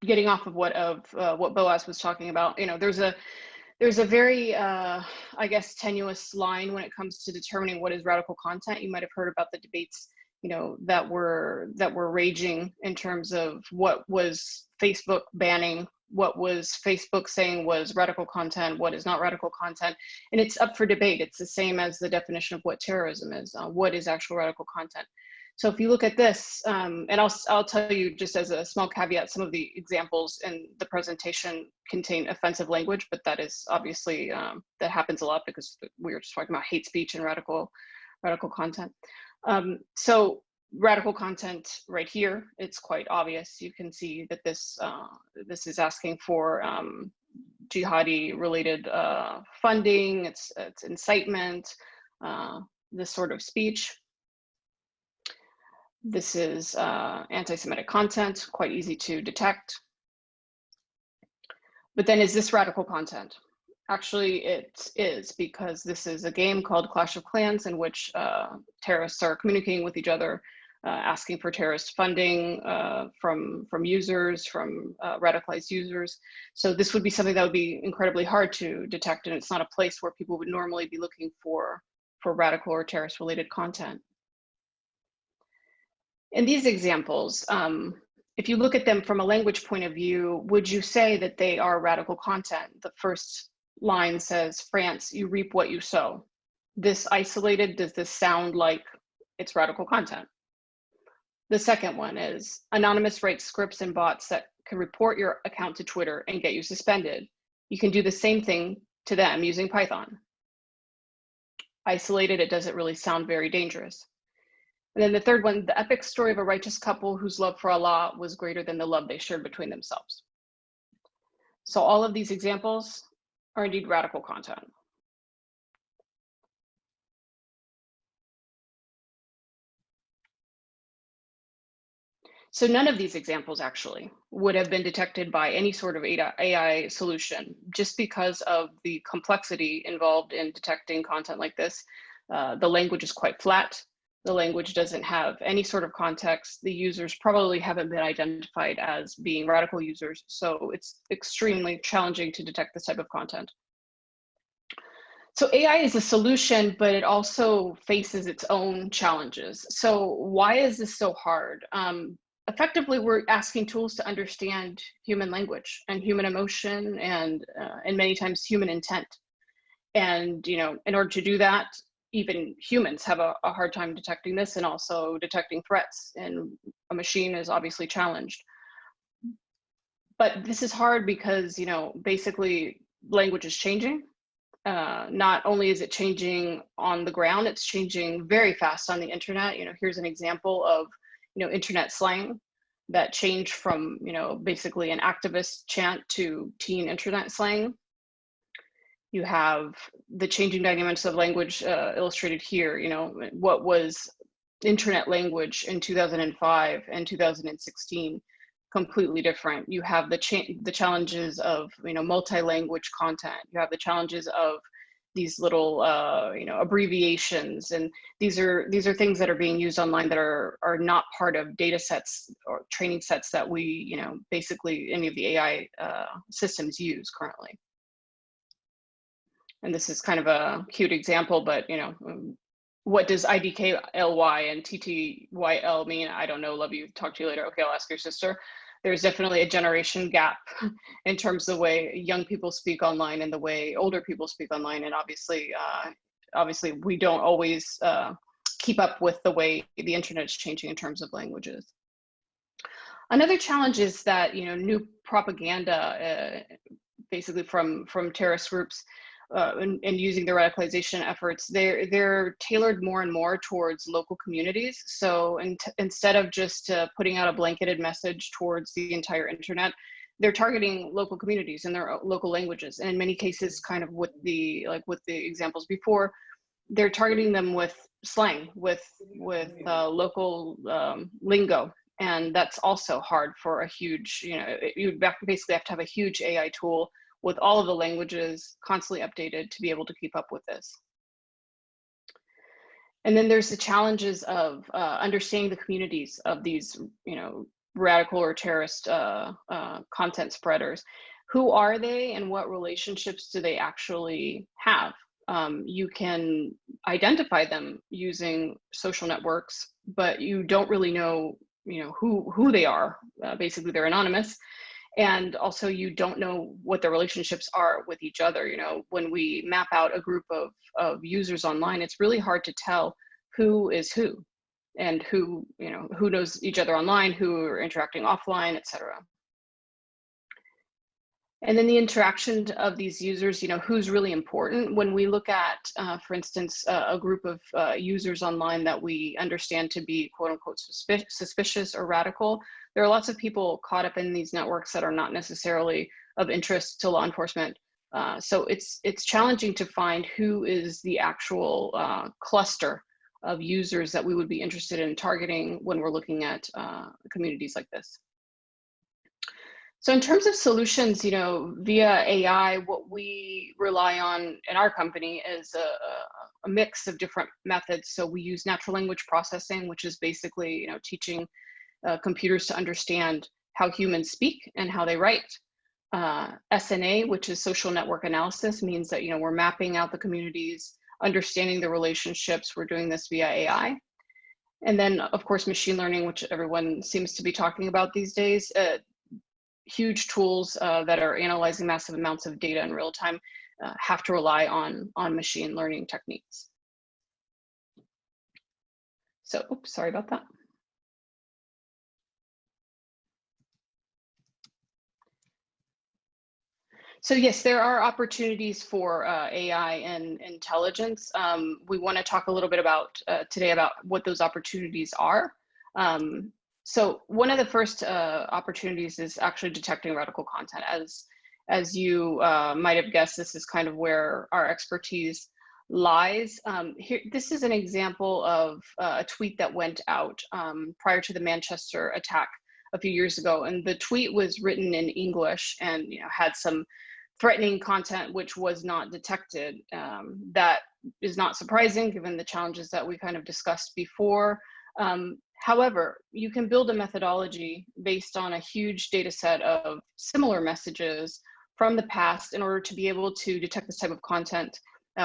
getting off of what Boaz was talking about, you know, there's a very, I guess, tenuous line when it comes to determining what is radical content. You might have heard about the debates, you know, that were raging in terms of what was Facebook banning, what was Facebook saying was radical content, what is not radical content, and it's up for debate. It's the same as the definition of what terrorism is. What is actual radical content? So if you look at this, and I'll tell you just as a small caveat, some of the examples in the presentation contain offensive language, but that is obviously, that happens a lot because we were just talking about hate speech and radical content. So radical content right here, it's quite obvious. You can see that this is asking for jihadi related funding, it's incitement, this sort of speech. This is anti-Semitic content, quite easy to detect. But then is this radical content? Actually, it is, because this is a game called Clash of Clans in which terrorists are communicating with each other, asking for terrorist funding from users, from radicalized users. So this would be something that would be incredibly hard to detect, and it's not a place where people would normally be looking for radical or terrorist related content. In these examples, if you look at them from a language point of view, would you say that they are radical content? The first line says, France, you reap what you sow. This isolated, does this sound like it's radical content? The second one is, anonymous writes scripts and bots that can report your account to Twitter and get you suspended. You can do the same thing to them using Python. Isolated, it doesn't really sound very dangerous. And then the third one, the epic story of a righteous couple whose love for Allah was greater than the love they shared between themselves. So all of these examples are indeed radical content. So none of these examples actually would have been detected by any sort of AI solution, just because of the complexity involved in detecting content like this. The language is quite flat. The language doesn't have any sort of context. The users probably haven't been identified as being radical users, so it's extremely challenging to detect this type of content. So AI is a solution, but it also faces its own challenges. So why is this so hard? Effectively, we're asking tools to understand human language and human emotion and many times human intent. And in order to do that, even humans have a hard time detecting this and also detecting threats, and a machine is obviously challenged. But this is hard because, basically language is changing. Not only is it changing on the ground, it's changing very fast on the internet. Here's an example of, internet slang that changed from, basically an activist chant to teen internet slang. You have the changing dynamics of language illustrated here. What was internet language in 2005 and 2016, completely different. You have the challenges of multi-language content. You have the challenges of these little abbreviations, and these are things that are being used online that are not part of data sets or training sets that we basically any of the AI systems use currently. And this is kind of a cute example, but what does IDKLY and TTYL mean? I don't know, love you, talk to you later. Okay, I'll ask your sister. There's definitely a generation gap in terms of the way young people speak online and the way older people speak online. And obviously we don't always keep up with the way the internet is changing in terms of languages. Another challenge is that, new propaganda, basically from terrorist groups, and using the radicalization efforts, they're tailored more and more towards local communities. So instead of just putting out a blanketed message towards the entire internet, they're targeting local communities and their local languages. And in many cases, kind of with the examples before, they're targeting them with slang, with local lingo. And that's also hard for a huge, you basically have to have a huge AI tool with all of the languages constantly updated to be able to keep up with this. And then there's the challenges of understanding the communities of these, radical or terrorist content spreaders. Who are they and what relationships do they actually have? You can identify them using social networks, but you don't really know, who they are. Basically, they're anonymous. And also you don't know what their relationships are with each other. When we map out a group of users online, it's really hard to tell who is who. and who knows each other online, who are interacting offline, etc. And then the interaction of these users, who's really important. When we look at, for instance, a group of users online that we understand to be quote unquote suspicious or radical, there are lots of people caught up in these networks that are not necessarily of interest to law enforcement. So it's challenging to find who is the actual cluster of users that we would be interested in targeting when we're looking at communities like this. So in terms of solutions, via AI, what we rely on in our company is a mix of different methods. So we use natural language processing, which is basically, teaching computers to understand how humans speak and how they write. SNA, which is social network analysis, means that, we're mapping out the communities, understanding the relationships. We're doing this via AI. And then, of course, machine learning, which everyone seems to be talking about these days. Huge tools that are analyzing massive amounts of data in real time have to rely on machine learning techniques. So, oops, sorry about that. So yes, there are opportunities for AI and intelligence. We want to talk a little bit about today about what those opportunities are. So one of the first opportunities is actually detecting radical content. As you might have guessed, this is kind of where our expertise lies. This is an example of a tweet that went out prior to the Manchester attack a few years ago. And the tweet was written in English and had some threatening content which was not detected. That is not surprising given the challenges that we kind of discussed before. However, you can build a methodology based on a huge data set of similar messages from the past in order to be able to detect this type of content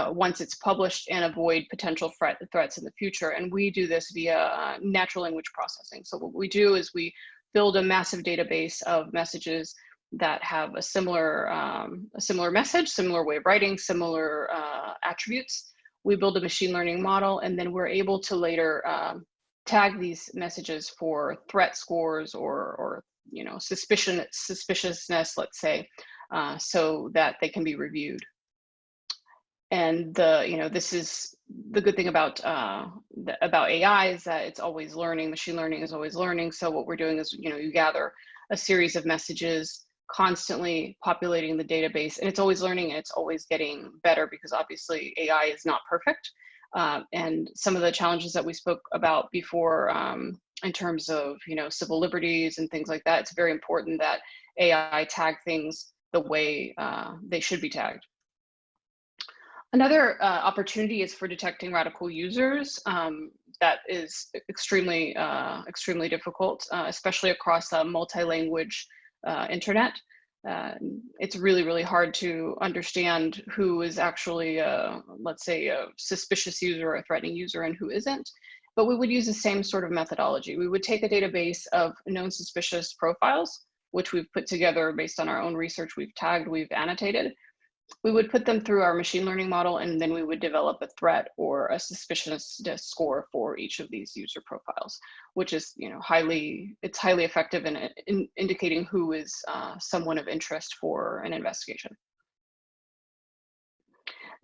once it's published and avoid potential threats in the future. And we do this via natural language processing. So what we do is we build a massive database of messages that have a similar message, similar way of writing, similar attributes. We build a machine learning model, and then we're able to later tag these messages for threat scores or suspiciousness, let's say, so that they can be reviewed. And this is the good thing about AI is that it's always learning. Machine learning is always learning. So what we're doing is you gather a series of messages, constantly populating the database, and it's always learning and it's always getting better because obviously AI is not perfect. And some of the challenges that we spoke about before in terms of civil liberties and things like that, it's very important that AI tag things the way they should be tagged. Another opportunity is for detecting radical users. That is extremely difficult, especially across a multi-language internet. It's really hard to understand who is actually, let's say, a suspicious user or a threatening user and who isn't. But we would use the same sort of methodology. We would take a database of known suspicious profiles, which we've put together based on our own research, we've tagged, we've annotated. We would put them through our machine learning model, and then we would develop a threat or a suspiciousness score for each of these user profiles, which is highly effective in indicating who is someone of interest for an investigation.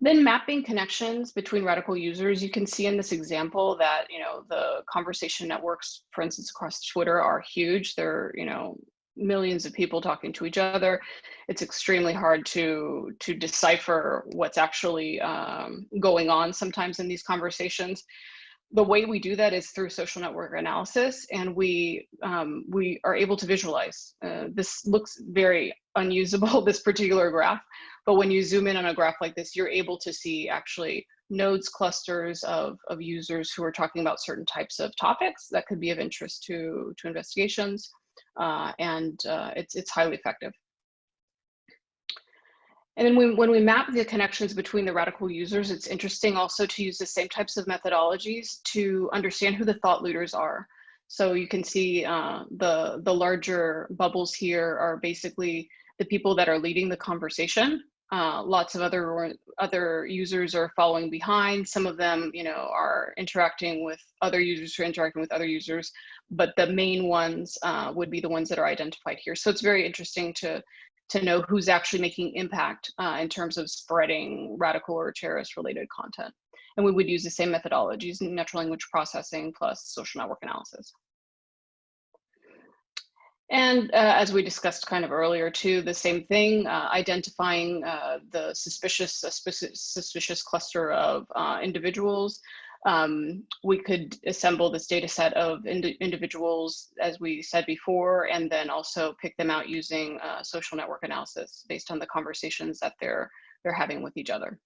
Then mapping connections between radical users. You can see in this example that the conversation networks, for instance, across Twitter are huge. They're millions of people talking to each other. It's extremely hard to decipher what's actually going on sometimes in these conversations. The way we do that is through social network analysis, and we are able to visualize. This looks very unusable, this particular graph, but when you zoom in on a graph like this, you're able to see actually nodes, clusters of users who are talking about certain types of topics that could be of interest to investigations. And it's highly effective. And then when we map the connections between the radical users, it's interesting also to use the same types of methodologies to understand who the thought leaders are. So you can see the larger bubbles here are basically the people that are leading the conversation. Lots of other users are following behind. Some of them, are interacting with other users who are interacting with other users, but the main ones would be the ones that are identified here. So it's very interesting to know who's actually making impact in terms of spreading radical or terrorist related content. And we would use the same methodologies, natural language processing plus social network analysis. And as we discussed kind of earlier too, the same thing, identifying the suspicious cluster of individuals. We could assemble this data set of individuals, as we said before, and then also pick them out using social network analysis based on the conversations that they're having with each other.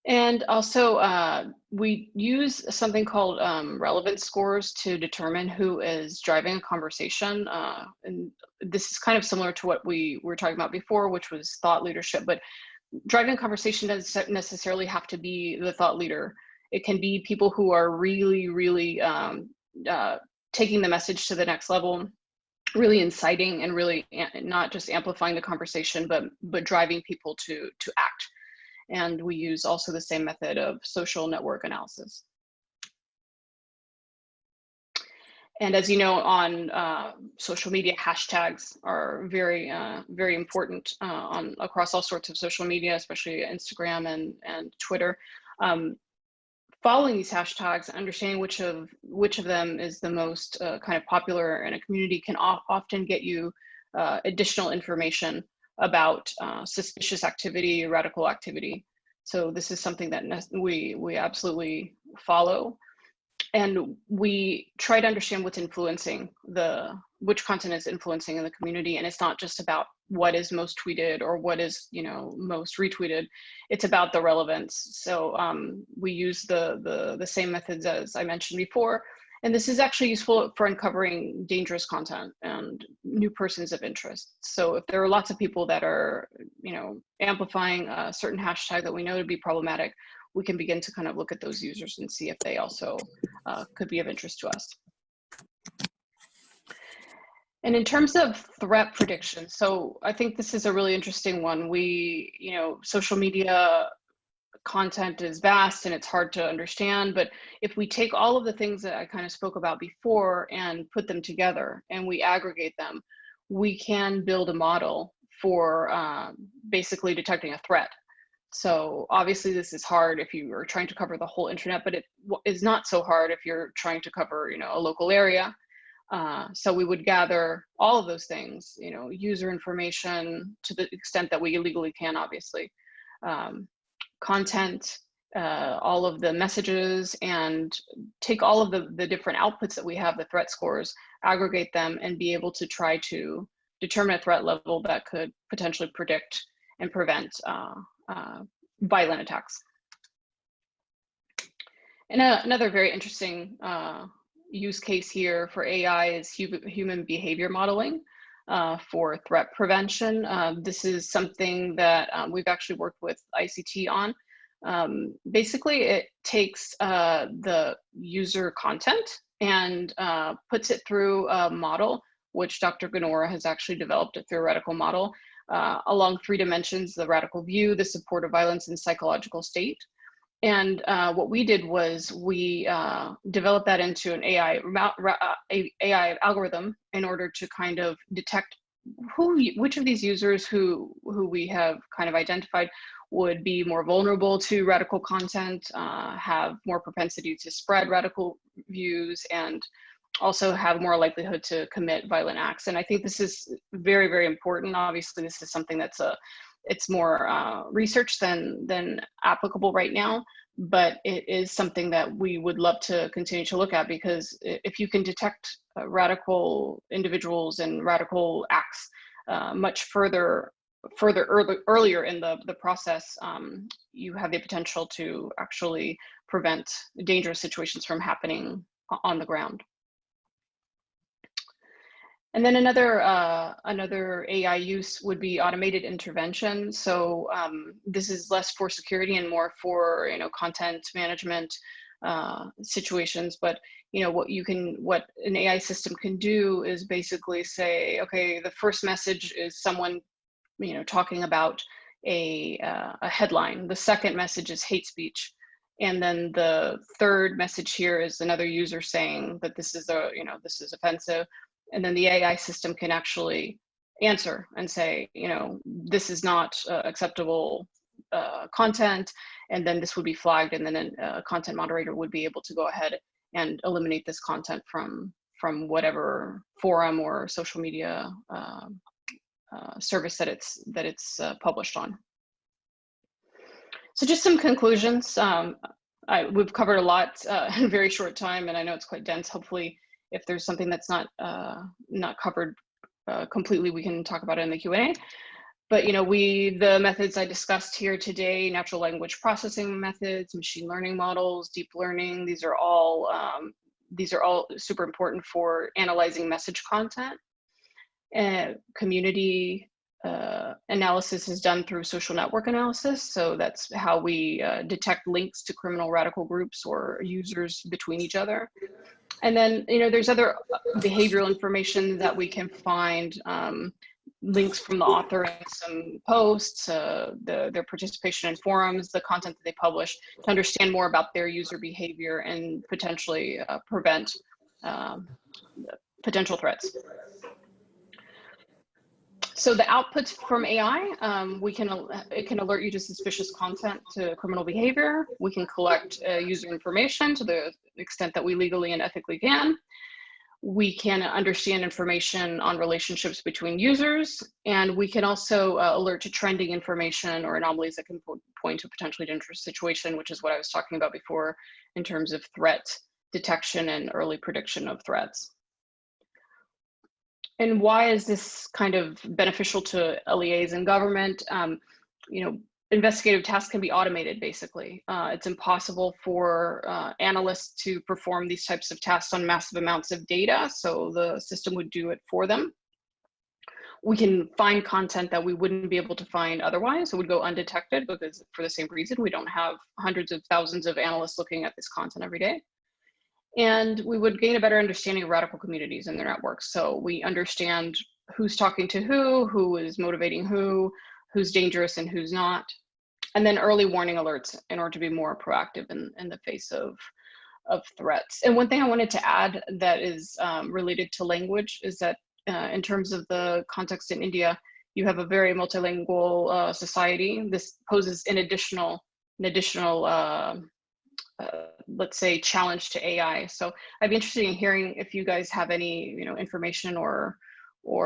And also, we use something called relevance scores to determine who is driving a conversation. And this is kind of similar to what we were talking about before, which was thought leadership. But driving a conversation doesn't necessarily have to be the thought leader. It can be people who are really, really taking the message to the next level, really inciting and really not just amplifying the conversation, but driving people to act. And we use also the same method of social network analysis. And as you know, on social media, hashtags are very, very important across all sorts of social media, especially Instagram and Twitter. Following these hashtags, understanding which of them is the most kind of popular in a community can often get you additional information about suspicious activity, radical activity. So this is something that we absolutely follow. And we try to understand what's influencing which content is influencing in the community. And it's not just about what is most tweeted or what is, most retweeted. It's about the relevance. So we use the same methods as I mentioned before. And this is actually useful for uncovering dangerous content and new persons of interest. So if there are lots of people that are, amplifying a certain hashtag that we know to be problematic, we can begin to kind of look at those users and see if they also could be of interest to us. And in terms of threat prediction, so I think this is a really interesting one. Social media content is vast and it's hard to understand, but if we take all of the things that I kind of spoke about before and put them together and we aggregate them, we can build a model for basically detecting a threat. So obviously this is hard if you are trying to cover the whole internet, but it is not so hard if you're trying to cover, a local area. So we would gather all of those things, user information to the extent that we legally can, obviously. Content, all of the messages, and take all of the different outputs that we have, the threat scores, aggregate them, and be able to try to determine a threat level that could potentially predict and prevent violent attacks. And another very interesting use case here for AI is human behavior modeling for threat prevention. This is something that we've actually worked with ICT on. Basically, it takes the user content and puts it through a model, which Dr. Ganor has actually developed a theoretical model along 3 dimensions: the radical view, the support of violence, and psychological state. And what we did was we developed that into an AI algorithm in order to kind of detect which of these users who we have kind of identified would be more vulnerable to radical content, have more propensity to spread radical views, and also have more likelihood to commit violent acts. And I think this is very, very important. Obviously, this is something that's it's more research than applicable right now, but it is something that we would love to continue to look at, because if you can detect radical individuals and radical acts much earlier in the process, you have the potential to actually prevent dangerous situations from happening on the ground. And then another AI use would be automated intervention. So this is less for security and more for content management situations. But what an AI system can do is basically say, okay, the first message is someone talking about a headline. The second message is hate speech. And then the third message here is another user saying that this is this is offensive. And then the AI system can actually answer and say, this is not acceptable content, and then this would be flagged, and then a content moderator would be able to go ahead and eliminate this content from whatever forum or social media service that it's published on. So just some conclusions. We've covered a lot in a very short time, and I know it's quite dense. Hopefully, if there's something that's not covered completely, we can talk about it in the Q&A. But the methods I discussed here today, natural language processing methods, machine learning models, deep learning, these are all super important for analyzing message content. Community analysis is done through social network analysis. So that's how we detect links to criminal radical groups or users between each other. And then, there's other behavioral information that we can find, links from the author in some posts, their participation in forums, the content that they publish, to understand more about their user behavior and potentially prevent potential threats. So the outputs from AI, it can alert you to suspicious content, to criminal behavior. We can collect user information to the extent that we legally and ethically can. We can understand information on relationships between users, and we can also alert to trending information or anomalies that can point to a potentially dangerous situation, which is what I was talking about before in terms of threat detection and early prediction of threats. And why is this kind of beneficial to LEAs and government? Investigative tasks can be automated, basically. It's impossible for analysts to perform these types of tasks on massive amounts of data, so the system would do it for them. We can find content that we wouldn't be able to find otherwise. It would go undetected, because for the same reason, we don't have hundreds of thousands of analysts looking at this content every day. And we would gain a better understanding of radical communities and their networks. So we understand who's talking to who is motivating who's dangerous and who's not. And then early warning alerts in order to be more proactive in the face of threats. And one thing I wanted to add that is related to language is that in terms of the context in India, you have a very multilingual society. This poses an additional let's say, challenge to AI. So I'd be interested in hearing if you guys have any, information or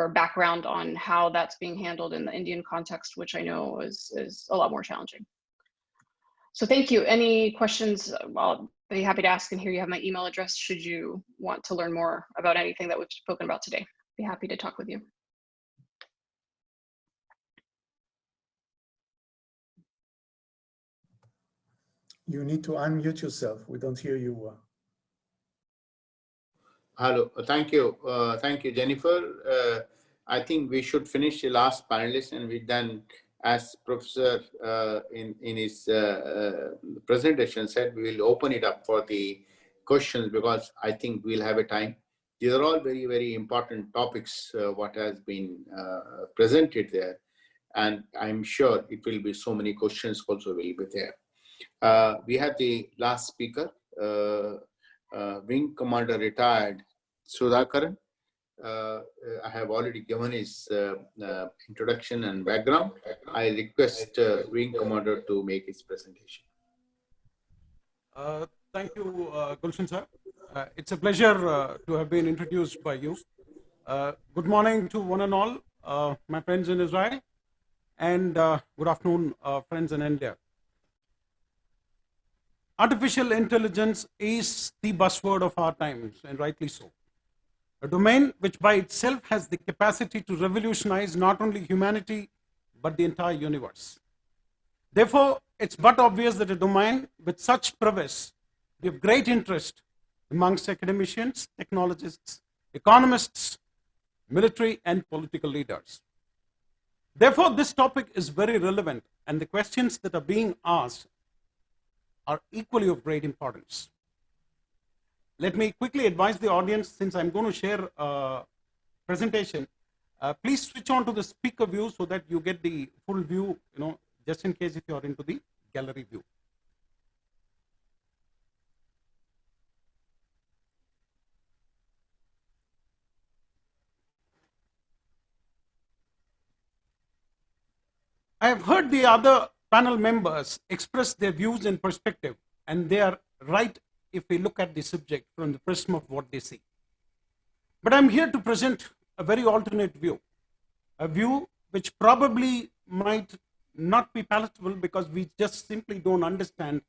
background on how that's being handled in the Indian context, which I know is a lot more challenging. So thank you. Any questions? I'll be happy to ask, and here you have my email address should you want to learn more about anything that we've spoken about today. Be happy to talk with you. You need to unmute yourself. We don't hear you. Hello, thank you. Thank you, Jennifer. I think we should finish the last panelist, and we then, as Professor in his presentation said, we will open it up for the questions, because I think we'll have a time. These are all very, very important topics, what has been presented there. And I'm sure it will be so many questions also will be there. We have the last speaker, Wing Commander Retired Sudhakaran. I have already given his introduction and background. I request Wing Commander to make his presentation. Thank you, Gulshan sir. It's a pleasure to have been introduced by you. Good morning to one and all, my friends in Israel, and good afternoon, friends in India. Artificial intelligence is the buzzword of our times, and rightly so. A domain which by itself has the capacity to revolutionize not only humanity, but the entire universe. Therefore, it's but obvious that a domain with such prowess be of great interest amongst academicians, technologists, economists, military and political leaders. Therefore, this topic is very relevant, and the questions that are being asked are equally of great importance. Let me quickly advise the audience, since I'm going to share a presentation, Please switch on to the speaker view so that you get the full view, just in case if you are into the gallery view. I have heard the other panel members express their views and perspective, and they are right if we look at the subject from the prism of what they see. But I'm here to present a very alternate view, a view which probably might not be palatable because we just simply don't understand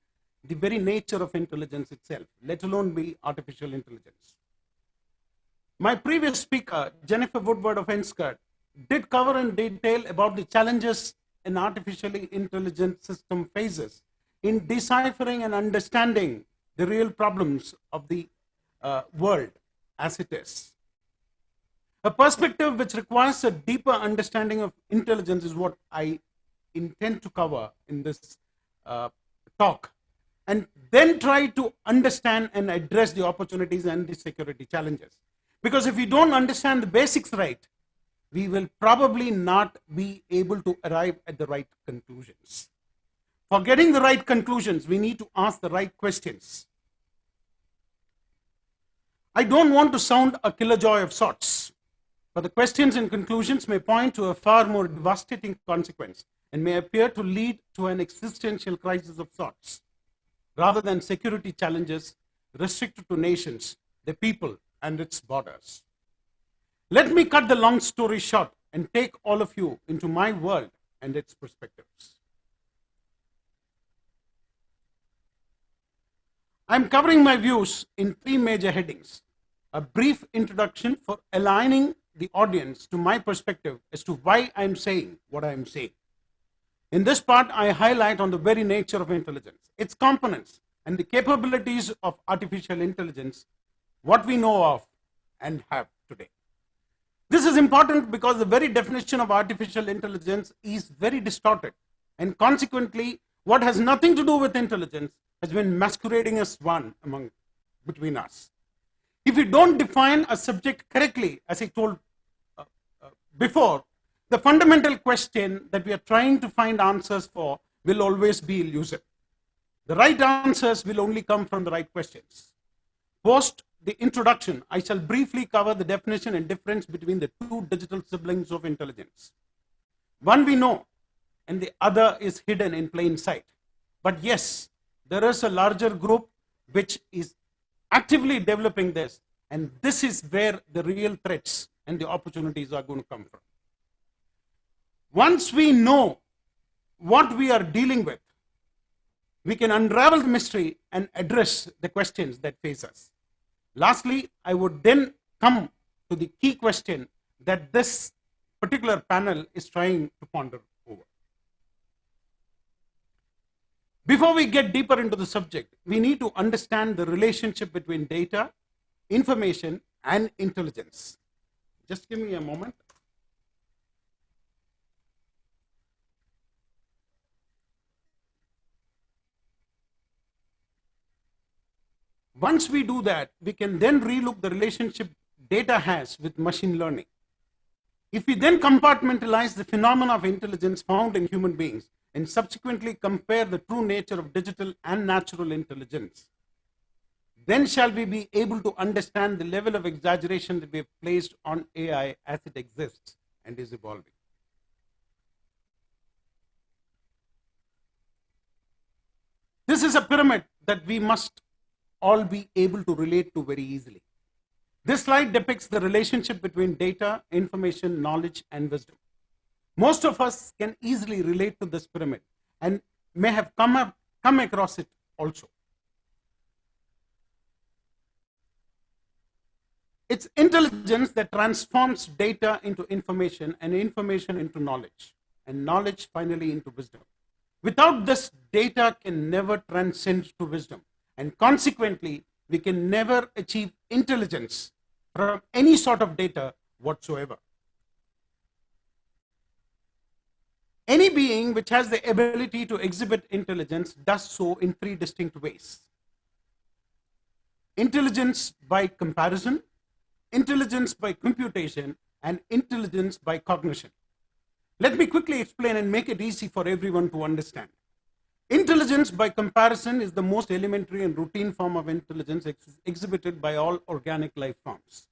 the very nature of intelligence itself, let alone be artificial intelligence. My previous speaker, Jennifer Woodard of Insikt, did cover in detail about the challenges an artificially intelligent system faces in deciphering and understanding the real problems of the world as it is. A perspective which requires a deeper understanding of intelligence is what I intend to cover in this talk, and then try to understand and address the opportunities and the security challenges. Because if we don't understand the basics right, we will probably not be able to arrive at the right conclusions. For getting the right conclusions, we need to ask the right questions. I don't want to sound a killjoy of sorts, but the questions and conclusions may point to a far more devastating consequence and may appear to lead to an existential crisis of sorts, rather than security challenges restricted to nations, the people, and its borders. Let me cut the long story short and take all of you into my world and its perspectives. I'm covering my views in 3 major headings. A brief introduction for aligning the audience to my perspective as to why I'm saying what I'm saying. In this part, I highlight on the very nature of intelligence, its components, and the capabilities of artificial intelligence, what we know of and have today. This is important because the very definition of artificial intelligence is very distorted, and consequently, what has nothing to do with intelligence has been masquerading as one between us. If we don't define a subject correctly, as I told before, the fundamental question that we are trying to find answers for will always be elusive. The right answers will only come from the right questions. Post the introduction, I shall briefly cover the definition and difference between the 2 digital siblings of intelligence. One we know, and the other is hidden in plain sight. But yes, there is a larger group which is actively developing this, and this is where the real threats and the opportunities are going to come from. Once we know what we are dealing with, we can unravel the mystery and address the questions that face us. Lastly, I would then come to the key question that this particular panel is trying to ponder over. Before we get deeper into the subject, we need to understand the relationship between data, information, and intelligence. Just give me a moment. Once we do that, we can then relook the relationship data has with machine learning. If we then compartmentalize the phenomena of intelligence found in human beings and subsequently compare the true nature of digital and natural intelligence, then shall we be able to understand the level of exaggeration that we have placed on AI as it exists and is evolving. This is a pyramid that we must all be able to relate to very easily. This slide depicts the relationship between data, information, knowledge, and wisdom. Most of us can easily relate to this pyramid and may have come across it also. It's intelligence that transforms data into information and information into knowledge, and knowledge finally into wisdom. Without this, data can never transcend to wisdom, and consequently, we can never achieve intelligence from any sort of data whatsoever. Any being which has the ability to exhibit intelligence does so in 3 distinct ways. Intelligence by comparison, intelligence by computation, and intelligence by cognition. Let me quickly explain and make it easy for everyone to understand. Intelligence by comparison is the most elementary and routine form of intelligence exhibited by all organic life forms.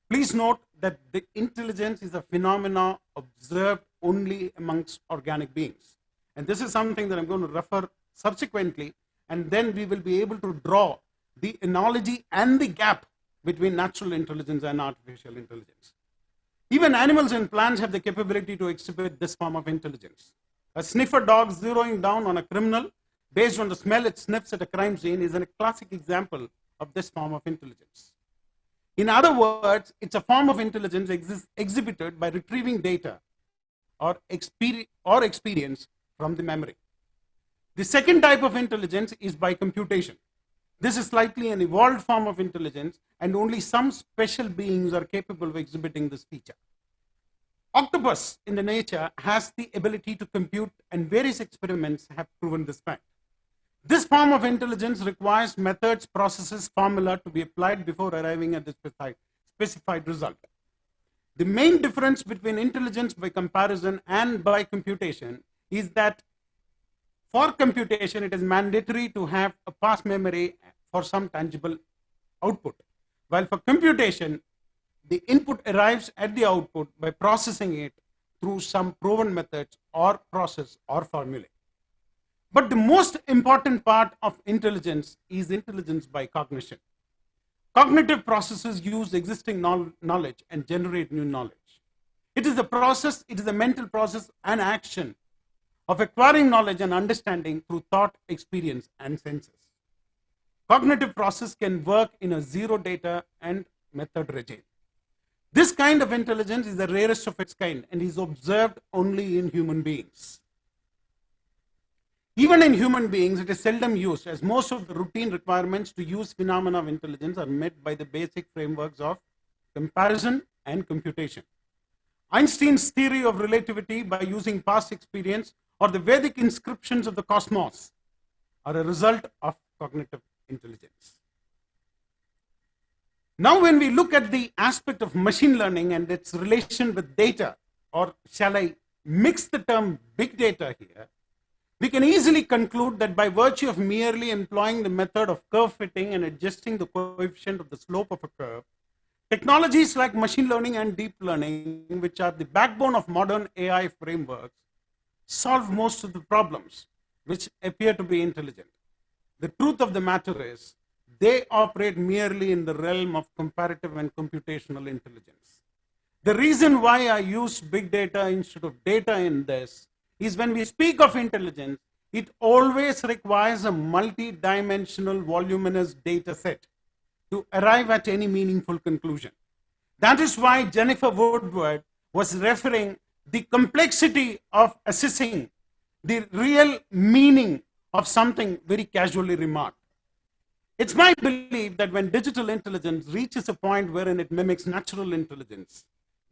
Please note that the intelligence is a phenomena observed only amongst organic beings. And this is something that I'm going to refer subsequently, and then we will be able to draw the analogy and the gap between natural intelligence and artificial intelligence. Even animals and plants have the capability to exhibit this form of intelligence. A sniffer dog zeroing down on a criminal based on the smell it sniffs at a crime scene is a classic example of this form of intelligence. In other words, it's a form of intelligence exhibited by retrieving data or experience from the memory. The second type of intelligence is by computation. This is slightly an evolved form of intelligence, and only some special beings are capable of exhibiting this feature. Octopus in the nature has the ability to compute, and various experiments have proven this fact. This form of intelligence requires methods, processes, formula to be applied before arriving at the specified result. The main difference between intelligence by comparison and by computation is that for computation, it is mandatory to have a past memory for some tangible output, while for computation, the input arrives at the output by processing it through some proven methods or process or formula. But the most important part of intelligence is intelligence by cognition. Cognitive processes use existing knowledge and generate new knowledge. It is a process, it is a mental process and action of acquiring knowledge and understanding through thought, experience, and senses. Cognitive process can work in a zero data and method regime. This kind of intelligence is the rarest of its kind and is observed only in human beings. Even in human beings, it is seldom used, as most of the routine requirements to use phenomena of intelligence are met by the basic frameworks of comparison and computation. Einstein's theory of relativity by using past experience or the Vedic inscriptions of the cosmos are a result of cognitive intelligence. Now, when we look at the aspect of machine learning and its relation with data, or shall I mix the term big data here, we can easily conclude that by virtue of merely employing the method of curve fitting and adjusting the coefficient of the slope of a curve, technologies like machine learning and deep learning, which are the backbone of modern AI frameworks, solve most of the problems which appear to be intelligent. The truth of the matter is, they operate merely in the realm of comparative and computational intelligence. The reason why I use big data instead of data in this is when we speak of intelligence, it always requires a multi-dimensional voluminous data set to arrive at any meaningful conclusion. That is why Jennifer Woodard was referring the complexity of assessing the real meaning of something very casually remarked. It's my belief that when digital intelligence reaches a point wherein it mimics natural intelligence,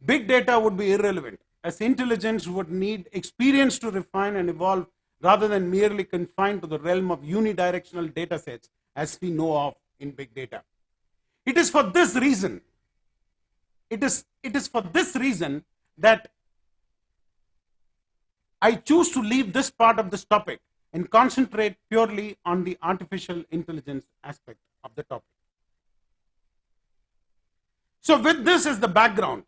big data would be irrelevant, as intelligence would need experience to refine and evolve rather than merely confined to the realm of unidirectional data sets as we know of in big data. It is for this reason, that I choose to leave this part of this topic and concentrate purely on the artificial intelligence aspect of the topic. So with this as the background,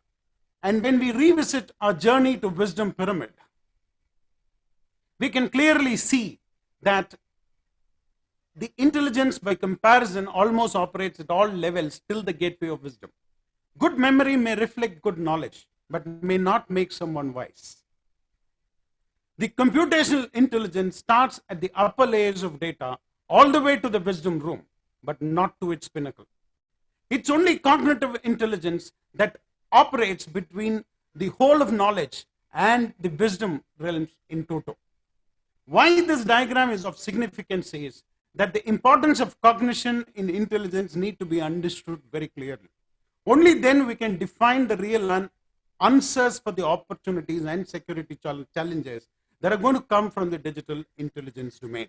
and when we revisit our journey to wisdom pyramid, we can clearly see that the intelligence by comparison almost operates at all levels till the gateway of wisdom. Good memory may reflect good knowledge, but may not make someone wise. The computational intelligence starts at the upper layers of data all the way to the wisdom room, but not to its pinnacle. It's only cognitive intelligence that operates between the whole of knowledge and the wisdom realms in toto. Why this diagram is of significance is that the importance of cognition in intelligence need to be understood very clearly. Only then we can define the real answers for the opportunities and security challenges that are going to come from the digital intelligence domain.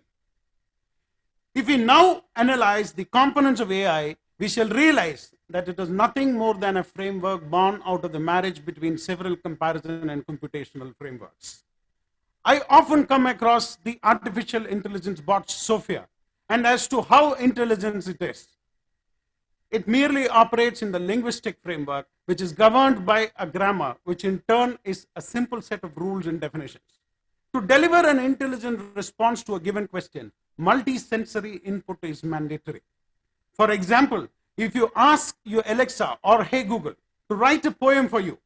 If we now analyze the components of AI, we shall realize that it is nothing more than a framework born out of the marriage between several comparison and computational frameworks. I often come across the artificial intelligence bot Sophia, and as to how intelligent it is. It merely operates in the linguistic framework, which is governed by a grammar, which in turn is a simple set of rules and definitions. To deliver an intelligent response to a given question, multi-sensory input is mandatory. For example, if you ask your Alexa or Hey Google to write a poem for you,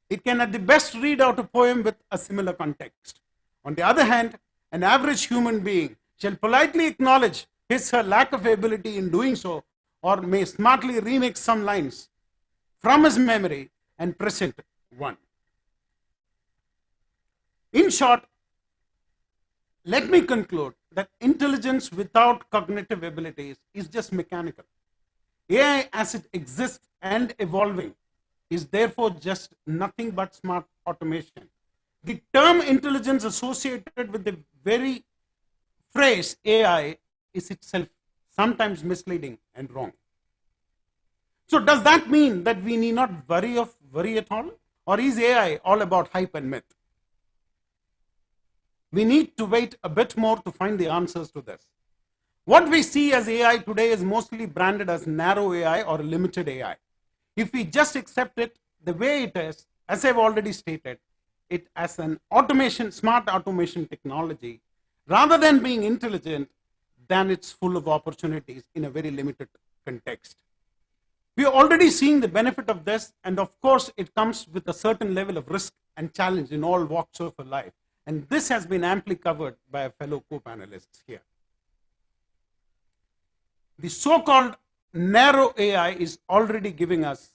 it can at the best read out a poem with a similar context. On the other hand, an average human being shall politely acknowledge his or her lack of ability in doing so, or may smartly remix some lines from his memory and present one. In short, let me conclude that intelligence without cognitive abilities is just mechanical. AI as it exists and evolving is therefore just nothing but smart automation. The term intelligence associated with the very phrase AI is itself sometimes misleading and wrong. So does that mean that we need not worry at all? Or is AI all about hype and myth? We need to wait a bit more to find the answers to this. What we see as AI today is mostly branded as narrow AI or limited AI. If we just accept it the way it is, as I've already stated, it as an automation, smart automation technology, rather than being intelligent, then it's full of opportunities in a very limited context. We are already seeing the benefit of this, and of course, it comes with a certain level of risk and challenge in all walks of life. And this has been amply covered by our fellow co-panelists here. The so-called narrow AI is already giving us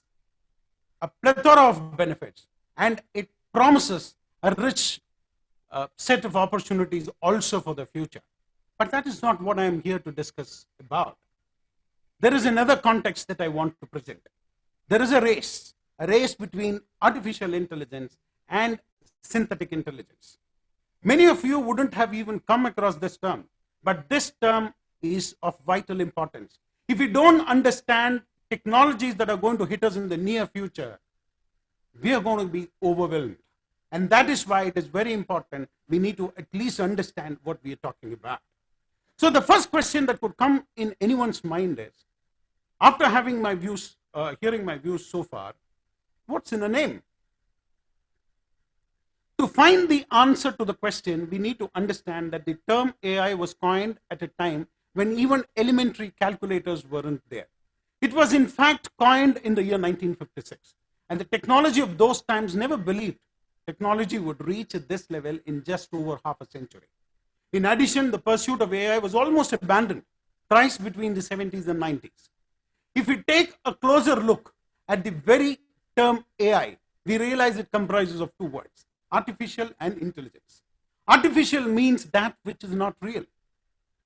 a plethora of benefits, and it promises a rich set of opportunities also for the future. But that is not what I am here to discuss about. There is another context that I want to present. There is a race between artificial intelligence and synthetic intelligence. Many of you wouldn't have even come across this term, but this term is of vital importance. If we don't understand technologies that are going to hit us in the near future, we are going to be overwhelmed. And that is why it is very important we need to at least understand what we are talking about. So the first question that would come in anyone's mind is, after having my views, hearing my views so far, what's in a name? To find the answer to the question, we need to understand that the term AI was coined at a time when even elementary calculators weren't there. It was in fact coined in the year 1956. And the technology of those times never believed technology would reach at this level in just over half a century. In addition, the pursuit of AI was almost abandoned thrice between the 70s and 90s. If we take a closer look at the very term AI, we realize it comprises of two words, artificial and intelligence. Artificial means that which is not real.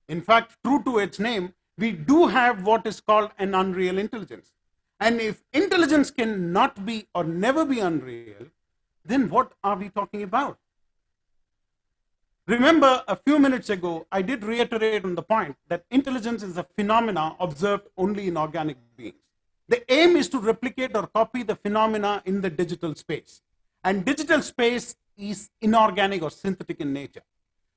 In fact, true to its name, we do have what is called an unreal intelligence. And if intelligence cannot be or never be unreal, then what are we talking about? Remember, a few minutes ago, I did reiterate on the point that intelligence is a phenomena observed only in organic beings. The aim is to replicate or copy the phenomena in the digital space. And digital space is inorganic or synthetic in nature.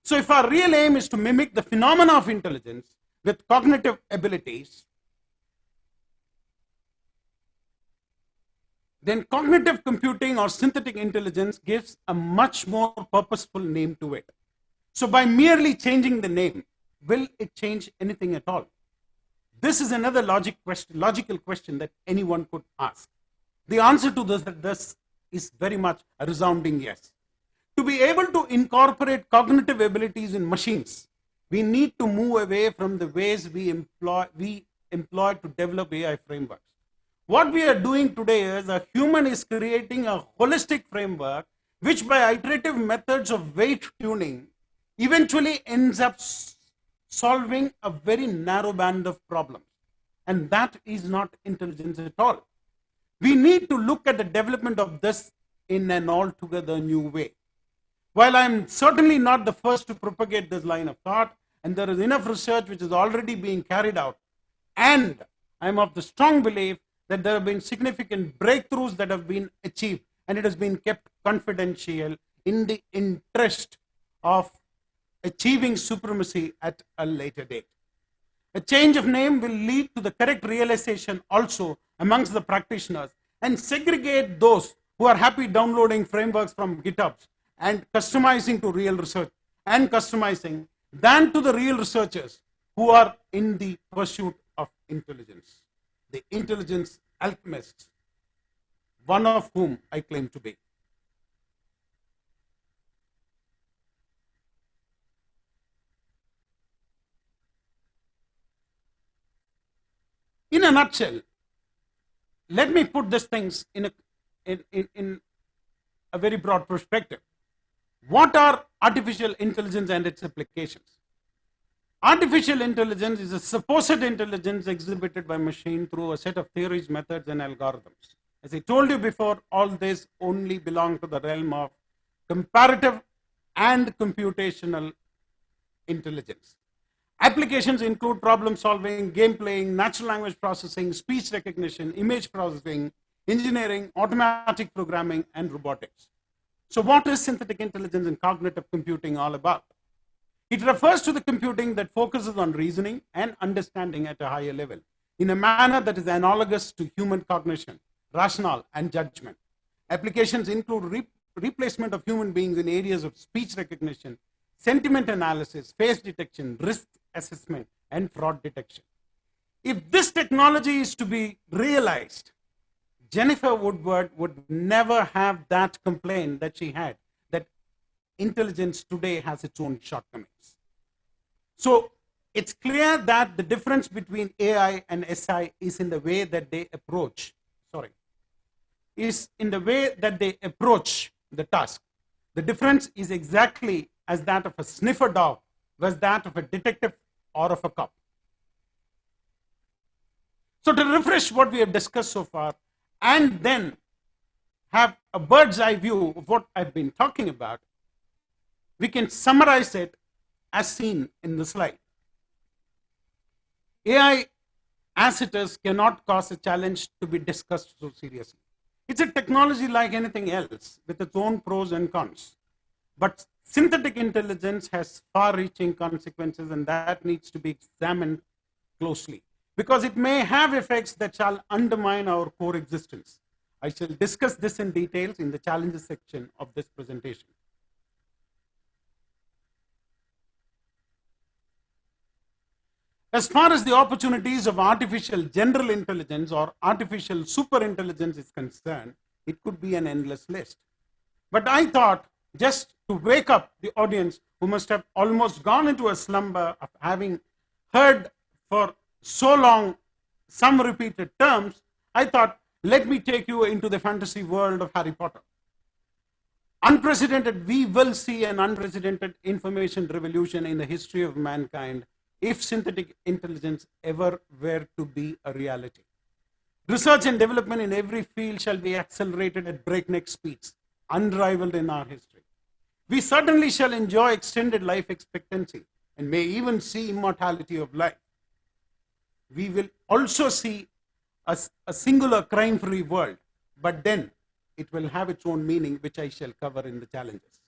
So if our real aim is to mimic the phenomena of intelligence with cognitive abilities, then cognitive computing or synthetic intelligence gives a much more purposeful name to it. So by merely changing the name, will it change anything at all? This is another logical question that anyone could ask. The answer to this is very much a resounding yes. To be able to incorporate cognitive abilities in machines, we need to move away from the ways we employ to develop AI frameworks. What we are doing today is a human is creating a holistic framework which by iterative methods of weight tuning eventually ends up solving a very narrow band of problems. And that is not intelligence at all. We need to look at the development of this in an altogether new way. While I'm certainly not the first to propagate this line of thought, and there is enough research which is already being carried out, and I'm of the strong belief that there have been significant breakthroughs that have been achieved, and it has been kept confidential in the interest of achieving supremacy at a later date. A change of name will lead to the correct realization also amongst the practitioners and segregate those who are happy downloading frameworks from GitHubs and customizing to real research and customizing than to the real researchers who are in the pursuit of intelligence, the intelligence alchemists, one of whom I claim to be. In a nutshell, let me put these things in a very broad perspective. What are artificial intelligence and its applications? Artificial intelligence is a supposed intelligence exhibited by machine through a set of theories, methods, and algorithms. As I told you before, all this only belong to the realm of comparative and computational intelligence. Applications include problem solving, game playing, natural language processing, speech recognition, image processing, engineering, automatic programming, and robotics. So what is synthetic intelligence and cognitive computing all about? It refers to the computing that focuses on reasoning and understanding at a higher level in a manner that is analogous to human cognition, rationale, and judgment. Applications include replacement of human beings in areas of speech recognition, sentiment analysis, face detection, risk assessment, and fraud detection. If this technology is to be realized, Jennifer Woodard would never have that complaint that she had, that intelligence today has its own shortcomings. So it's clear that the difference between AI and SI is in the way that they approach, the task. The difference is exactly as that of a sniffer dog was that of a detective or of a cop. So to refresh what we have discussed so far, and then have a bird's eye view of what I've been talking about, we can summarize it as seen in the slide. AI as it is cannot cause a challenge to be discussed so seriously. It's a technology like anything else with its own pros and cons. But synthetic intelligence has far-reaching consequences, and that needs to be examined closely because it may have effects that shall undermine our core existence. I shall discuss this in details in the challenges section of this presentation. As far as the opportunities of artificial general intelligence or artificial superintelligence is concerned, it could be an endless list. But I thought, just to wake up the audience who must have almost gone into a slumber of having heard for so long some repeated terms, I thought, let me take you into the fantasy world of Harry Potter. We will see an unprecedented information revolution in the history of mankind if synthetic intelligence ever were to be a reality. Research and development in every field shall be accelerated at breakneck speeds, unrivaled in our history. We certainly shall enjoy extended life expectancy and may even see immortality of life. We will also see a singular crime-free world, but then it will have its own meaning, which I shall cover in the challenges.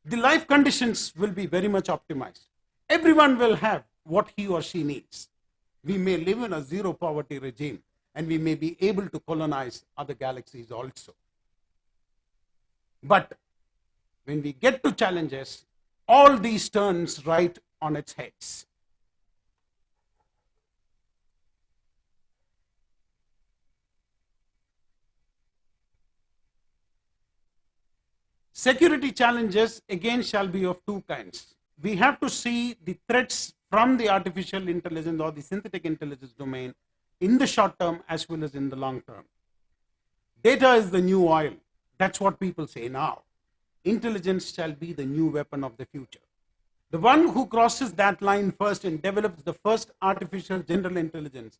The life conditions will be very much optimized. Everyone will have what he or she needs. We may live in a zero poverty regime, and we may be able to colonize other galaxies also. But when we get to challenges, all these turns right on its heads. Security challenges again shall be of two kinds. We have to see the threats from the artificial intelligence or the synthetic intelligence domain in the short term as well as in the long term. Data is the new oil. That's what people say now. Intelligence shall be the new weapon of the future. The one who crosses that line first and develops the first artificial general intelligence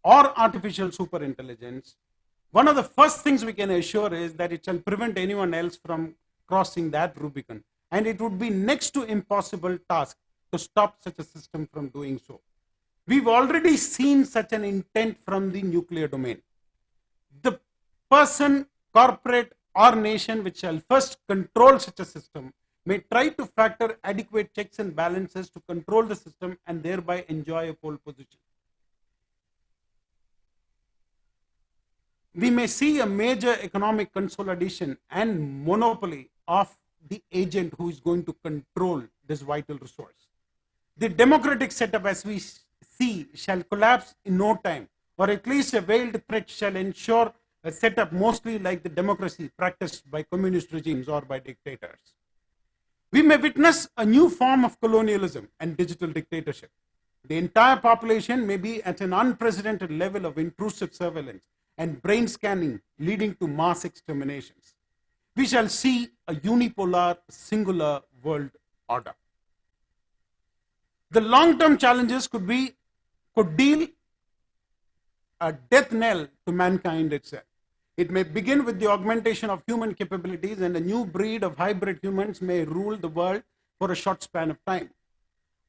or artificial superintelligence, one of the first things we can assure is that it shall prevent anyone else from crossing that Rubicon. And it would be next to impossible task to stop such a system from doing so. We've already seen such an intent from the nuclear domain. The person, corporate, or nation which shall first control such a system may try to factor adequate checks and balances to control the system and thereby enjoy a pole position. We may see a major economic consolidation and monopoly of the agent who is going to control this vital resource. The democratic setup, as we see, shall collapse in no time, or at least a veiled threat shall ensure a setup mostly like the democracy practiced by communist regimes or by dictators. We may witness a new form of colonialism and digital dictatorship. The entire population may be at an unprecedented level of intrusive surveillance and brain scanning, leading to mass exterminations. We shall see a unipolar, singular world order. The long-term challenges could deal a death knell to mankind itself. It may begin with the augmentation of human capabilities, and a new breed of hybrid humans may rule the world for a short span of time.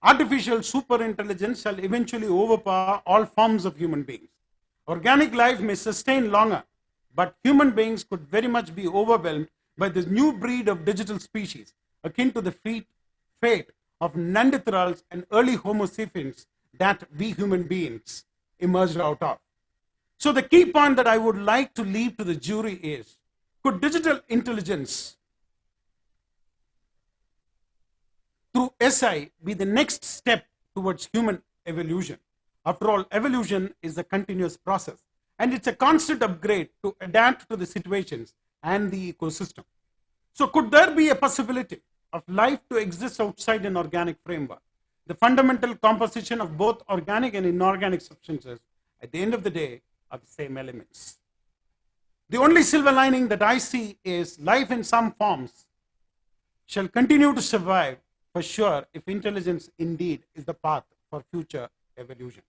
Artificial superintelligence shall eventually overpower all forms of human beings. Organic life may sustain longer, but human beings could very much be overwhelmed by this new breed of digital species, akin to the fate of Neanderthals and early Homo sapiens that we human beings emerged out of. So the key point that I would like to leave to the jury is, could digital intelligence through SI be the next step towards human evolution? After all, evolution is a continuous process, and it's a constant upgrade to adapt to the situations and the ecosystem. So could there be a possibility of life to exist outside an organic framework? The fundamental composition of both organic and inorganic substances, at the end of the day, are the same elements. The only silver lining that I see is life in some forms shall continue to survive for sure if intelligence indeed is the path for future evolution.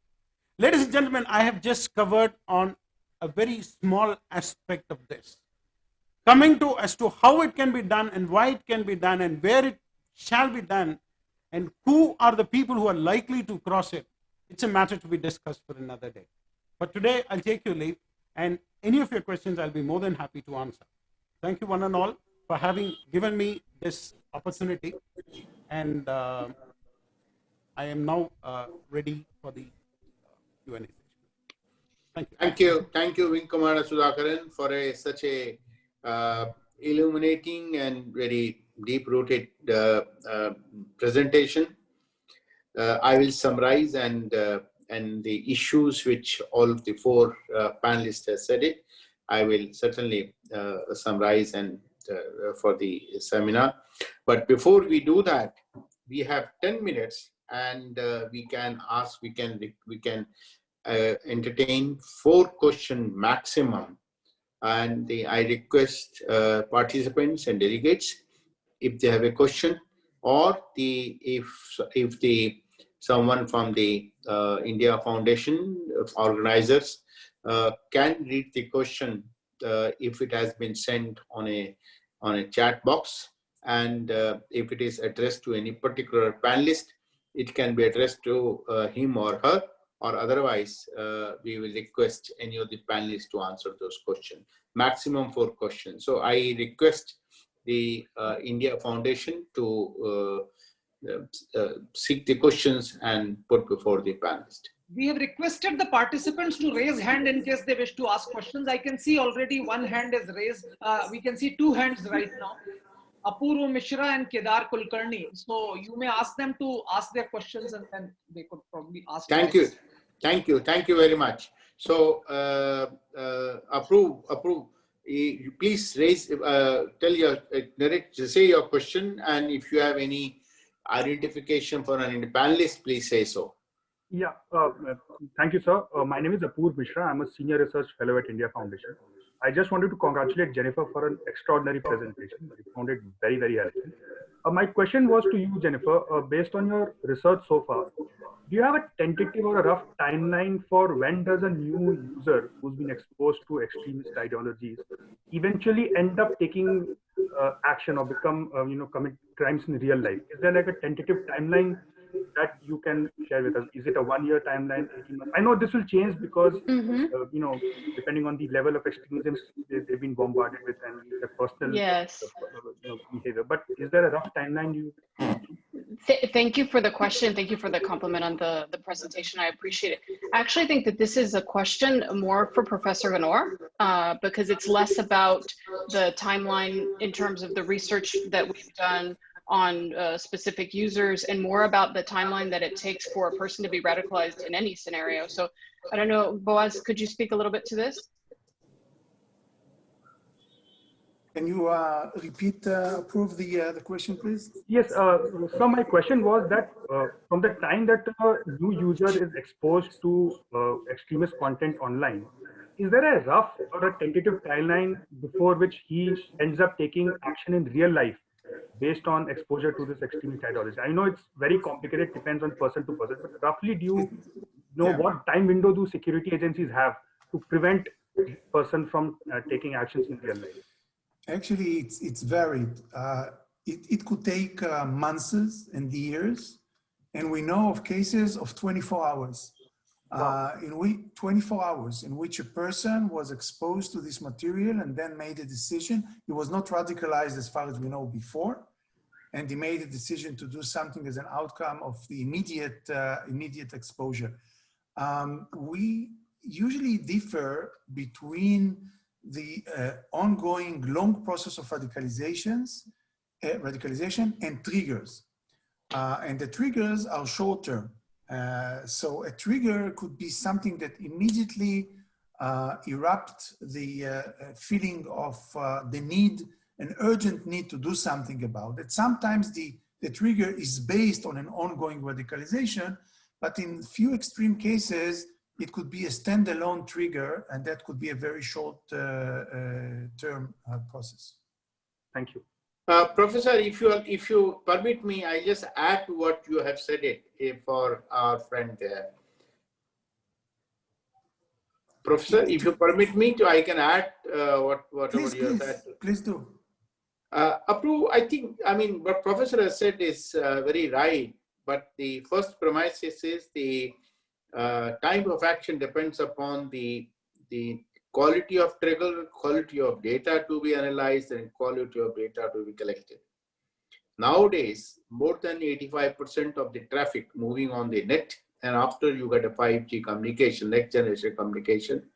Ladies and gentlemen, I have just covered on a very small aspect of this. Coming to as to how it can be done and why it can be done and where it shall be done and who are the people who are likely to cross it, it's a matter to be discussed for another day. But today I'll take your leave, and any of your questions I'll be more than happy to answer. Thank you one and all for having given me this opportunity, and I am now ready for the Q&A session. Thank you. Thank you, Wing Commander Sudhakaran, for such a illuminating and very deep-rooted presentation. I will summarize and the issues which all of the four panelists have said it. I will certainly summarize and for the seminar. But before we do that, we have 10 minutes, and we can entertain 4 questions maximum. And I request participants and delegates, if they have a question, or if someone from the India Foundation organizers can read the question if it has been sent on a chat box, and if it is addressed to any particular panelist, it can be addressed to him or her, or otherwise we will request any of the panelists to answer those questions. Maximum 4 questions. So I request the India Foundation to seek the questions and put before the panelist. We have requested the participants to raise hand in case they wish to ask questions. I can see already 1 hand is raised. We can see 2 hands right now. Apurva Mishra and Kedar Kulkarni. So you may ask them to ask their questions, and then they could probably ask. Thank you. Thank you. Thank you very much. So approve. Please raise, say your question, and if you have any identification for an panelist, please say so. Yeah, thank you, sir. My name is Apurva Mishra. I'm a senior research fellow at India Foundation. I just wanted to congratulate Jennifer for an extraordinary presentation. I found it very, very helpful. My question was to you, Jennifer. Based on your research so far, do you have a tentative or a rough timeline for when does a new user who's been exposed to extremist ideologies eventually end up taking action or become, commit crimes in real life? Is there like a tentative timeline that you can share with us? Is it a 1-year timeline, 18 months? I know this will change because, depending on the level of extremism they've been bombarded with and their personal Yes. behavior. But is there a rough timeline you mentioned? Thank you for the question. Thank you for the compliment on the presentation. I appreciate it. I actually think that this is a question more for Professor Ganor, because it's less about the timeline in terms of the research that we've done on specific users and more about the timeline that it takes for a person to be radicalized in any scenario. So I don't know, Boaz, could you speak a little bit to this? Can you repeat, approve the question, please? Yes, so my question was that from the time that a new user is exposed to extremist content online, is there a rough or a tentative timeline before which he ends up taking action in real life based on exposure to this extremist ideology? I know it's very complicated, depends on person to person, but roughly do you know what time window do security agencies have to prevent the person from taking actions in real life? Actually, it's varied. It could take months and years, and we know of cases of 24 hours. 24 hours in which a person was exposed to this material and then made a decision. He was not radicalized as far as we know before, and he made a decision to do something as an outcome of the immediate exposure. We usually differ between the ongoing long process of radicalization and triggers. And the triggers are short term. So a trigger could be something that immediately erupt the feeling of the need, an urgent need to do something about it. Sometimes the trigger is based on an ongoing radicalization, but in few extreme cases, it could be a standalone trigger, and that could be a very short term process. Thank you. Professor, if you permit me, I just add to what you have said for our friend there. Professor, if you permit me to, I can add whatever you have said. Please do. Approve, I mean, what Professor has said is very right, but the first premise is the time of action depends upon the quality of trigger, quality of data to be analyzed, and quality of data to be collected. Nowadays, more than 85% of the traffic moving on the net, and after you get a 5G communication, next generation communication,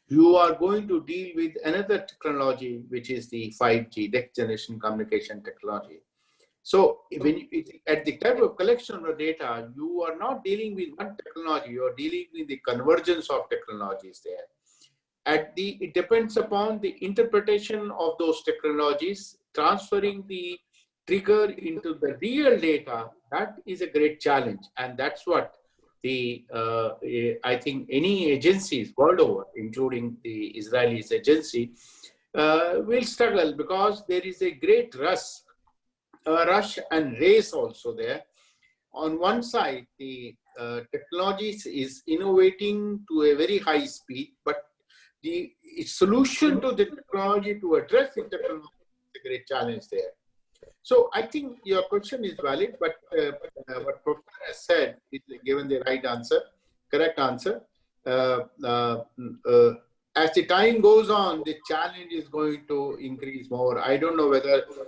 you are going to deal with another technology, which is the 5G, next generation communication technology. So when at the time of collection of data, you are not dealing with one technology, you are dealing with the convergence of technologies there. It depends upon the interpretation of those technologies, transferring the trigger into the real data. That is a great challenge, and that's what I think any agencies world over, including the Israeli agency, will struggle, because there is a great rush and race also there. On one side, the technologies is innovating to a very high speed, but the solution to the technology, to address the technology, is a great challenge there. So I think your question is valid, but what Prof has said is given the right answer, correct answer. As the time goes on, the challenge is going to increase more. I don't know whether my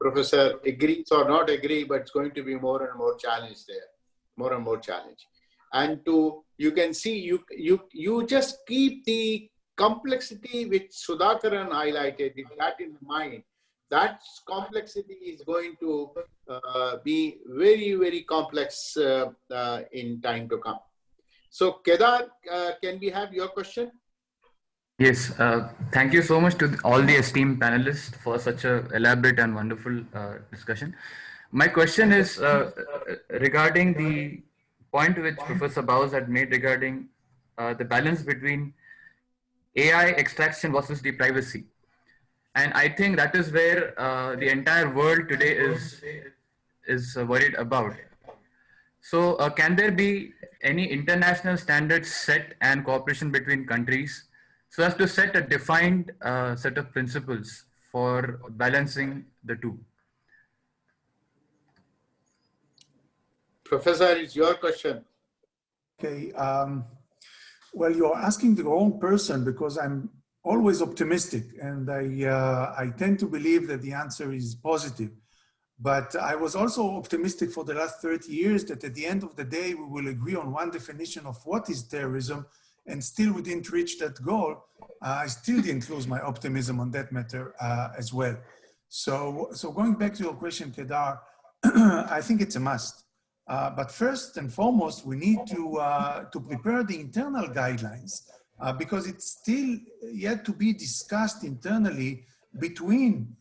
professor agrees or not agree, but it's going to be more and more challenge there, more and more challenge. And you can see, you just keep the complexity which Sudhakaran highlighted, that in mind. That complexity is going to be very, very complex in time to come. So Kedar, can we have your question? Yes, thank you so much to all the esteemed panelists for such an elaborate and wonderful discussion. My question is regarding the point which Professor Boaz had made regarding the balance between AI extraction versus the privacy. And I think that is where the entire world today is worried about. So can there be any international standards set and cooperation between countries so as to set a defined set of principles for balancing the two? Professor, it's your question. Okay. Well, you're asking the wrong person because I'm always optimistic, and I tend to believe that the answer is positive. But I was also optimistic for the last 30 years that at the end of the day, we will agree on one definition of what is terrorism, and still we didn't reach that goal. I still didn't lose my optimism on that matter as well. So going back to your question, Kedar, I think it's a must. But first and foremost, we need to prepare the internal guidelines because it's still yet to be discussed internally between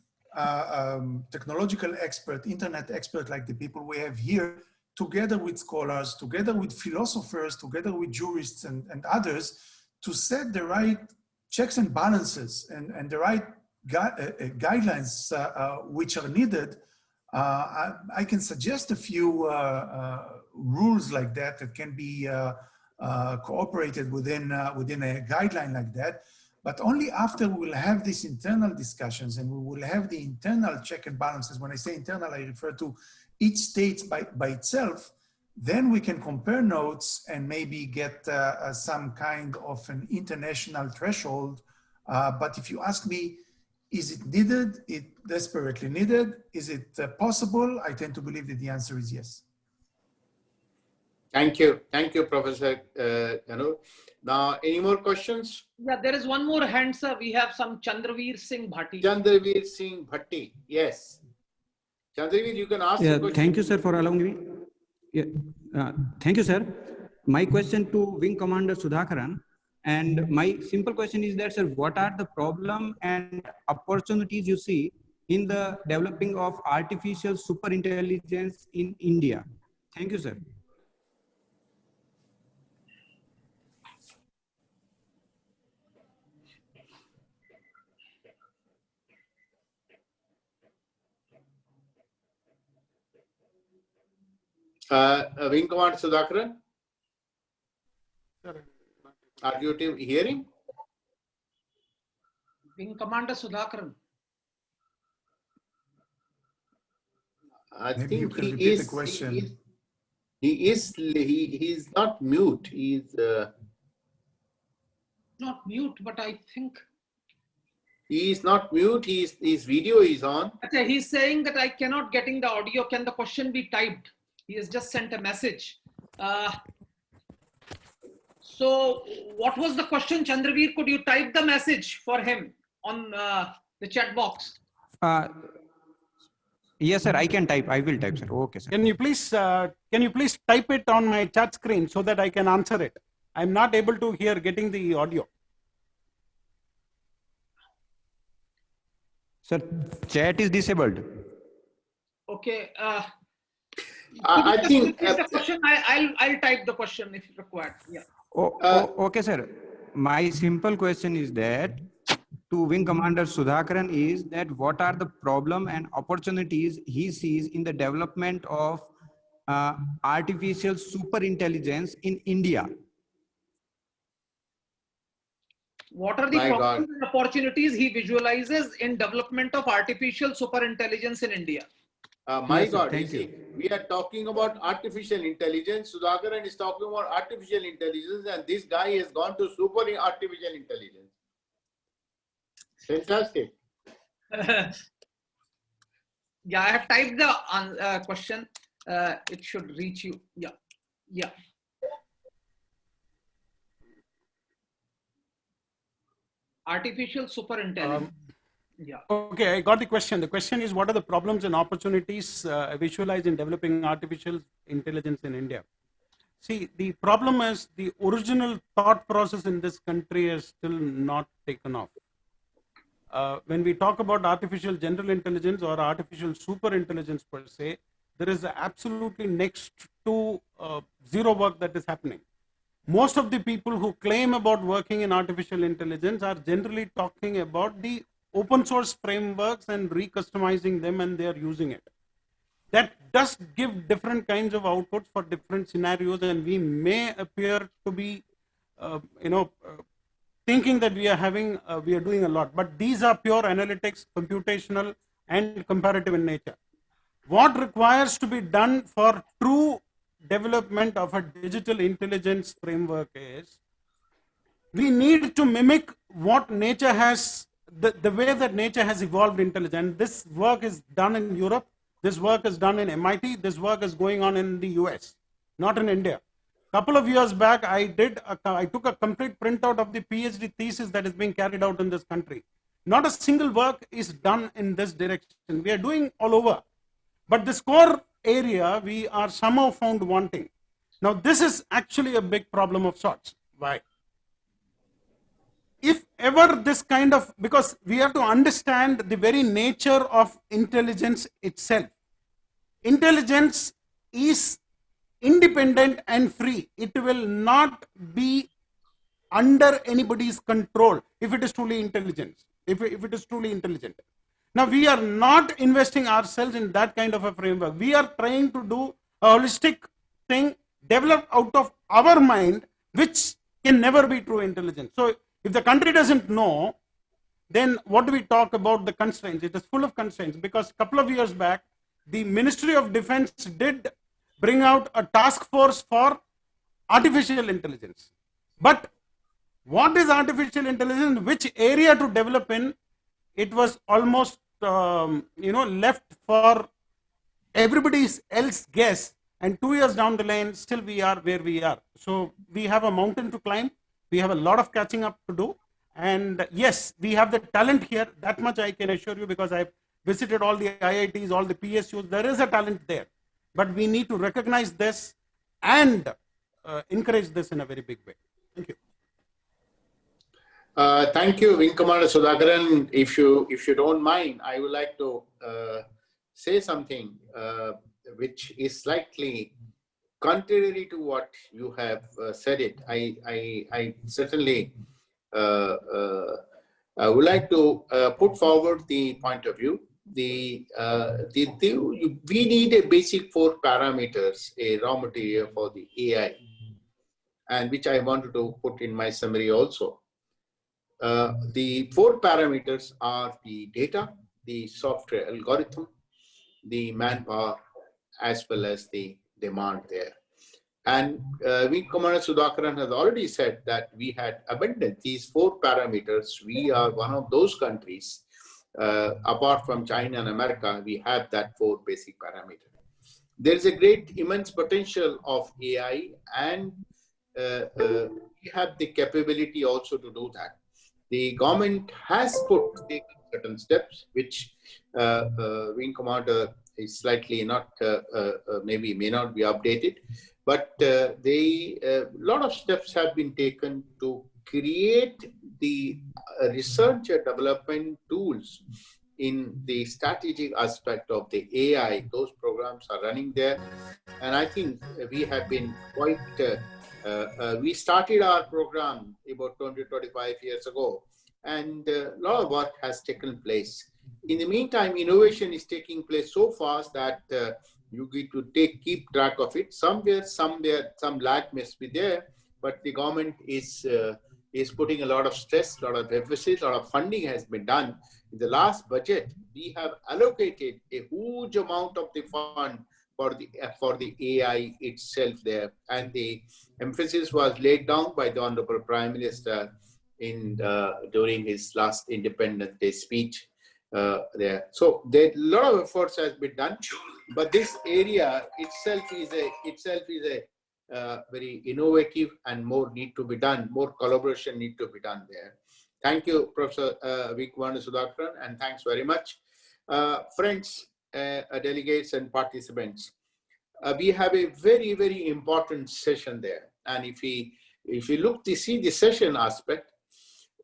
technological expert, internet expert like the people we have here, together with scholars, together with philosophers, together with jurists and others, to set the right checks and balances and the right guidelines which are needed. I can suggest a few rules like that can be cooperated within a guideline like that. But only after we will have these internal discussions and we will have the internal check and balances. When I say internal, I refer to each state by itself. Then we can compare notes and maybe get some kind of an international threshold. But if you ask me, is it needed? It desperately needed. Is it possible? I tend to believe that the answer is yes. Thank you, Professor Ganor. Now, any more questions? Yeah, there is one more hand, sir. We have some Chandraveer Singh Bhatti. Chandraveer Singh Bhatti, yes. Chandraveer, you can ask the question. Thank you, sir, for allowing me. Yeah, thank you, sir. My question to Wing Commander Sudhakaran, and my simple question is that, sir, what are the problem and opportunities you see in the developing of artificial superintelligence in India? Thank you, sir. Wing Commander Sudhakaran, are you hearing? Wing Commander Sudhakaran. I Maybe think you can repeat the question. He is not mute. He's Not mute, but I think he is not mute. His video is on. okay, he's saying that I cannot getting the audio. Can the question be typed? He has just sent a message. So what was the question, Chandraveer? Could you type the message for him on the chat box? Yes, sir, I can type. I will type, sir. Okay, sir. Can you please type it on my chat screen so that I can answer it? I'm not able to hear getting the audio. Sir, chat is disabled. Okay. I think the question. I'll type the question if required. Yeah. Okay, sir. My simple question is that to Wing Commander Sudhakaran is that what are the problem and opportunities he sees in the development of artificial superintelligence in India? What are the My problems God. and opportunities he visualizes in development of artificial superintelligence in India? My Yes, sir. God, Thank you you. see, we are talking about artificial intelligence. Sudhakaran is talking about artificial intelligence, and this guy has gone to super artificial intelligence. Fantastic. Yeah, I have typed the question. It should reach you. Yeah. Artificial superintelligence. Yeah. Okay, I got the question. The question is, what are the problems and opportunities visualized in developing artificial intelligence in India? See, the problem is the original thought process in this country is still not taken off. When we talk about artificial general intelligence or artificial superintelligence per se, there is absolutely next to zero work that is happening. Most of the people who claim about working in artificial intelligence are generally talking about the open source frameworks and recustomizing them, and they are using it. That does give different kinds of outputs for different scenarios, and we may appear to be, thinking that we are doing a lot, but these are pure analytics, computational, and comparative in nature. What requires to be done for true development of a digital intelligence framework is we need to mimic what nature has, the way that nature has evolved intelligence. This work is done in Europe, this work is done in MIT, this work is going on in the US, not in India. Couple of years back, I took a complete printout of the PhD thesis that is being carried out in this country. Not a single work is done in this direction. We are doing all over. But this core area, we are somehow found wanting. Now, this is actually a big problem of sorts. Why? If ever this kind of, because we have to understand the very nature of intelligence itself. Intelligence is independent and free. It will not be under anybody's control if it is truly intelligent. If it is truly intelligent. Now, we are not investing ourselves in that kind of a framework. We are trying to do a holistic thing developed out of our mind, which can never be true intelligence. So, if the country doesn't know, then what do we talk about the constraints? It is full of constraints, because a couple of years back, the Ministry of Defense did bring out a task force for artificial intelligence. But what is artificial intelligence? Which area to develop in? It was almost left for everybody else guess. And 2 years down the line, still we are where we are. So we have a mountain to climb. We have a lot of catching up to do. And yes, we have the talent here. That much I can assure you, because I've visited all the IITs, all the PSUs. There is a talent there. But we need to recognize this and encourage this in a very big way. Thank you. Thank you, Wing Commander Sudhakaran. If you don't mind, I would like to say something which is slightly contrary to what you have said it. I certainly would like to put forward the point of view. We need a basic 4 parameters, a raw material for the AI, and which I wanted to put in my summary also. The 4 parameters are the data, the software algorithm, the manpower, as well as the demand there. And Wing Commander Sudhakaran has already said that we had abandoned these 4 parameters. We are one of those countries, apart from China and America, we have that 4 basic parameters. There is a great, immense potential of AI, and we have the capability also to do that. The government has taken certain steps, which Wing Commander is slightly not, maybe may not be updated, but a lot of steps have been taken to create the research and development tools in the strategic aspect of the AI. Those programs are running there, and I think we have been quite. We started our program about 20-25 years ago, and a lot of work has taken place. In the meantime, innovation is taking place so fast that you need to keep track of it. Somewhere, some lag must be there, but the government is putting a lot of stress, a lot of emphasis, a lot of funding has been done. In the last budget, we have allocated a huge amount of the fund for the AI itself there, and the emphasis was laid down by the Honorable Prime Minister during his last Independence Day speech there. So a lot of efforts has been done, but this area itself is a very innovative, and more need to be done. More collaboration need to be done there. Thank you, Professor Wing Commander Sudhakaran, and thanks very much, friends. Delegates and participants, we have a very, very important session there. And if we see the session aspect,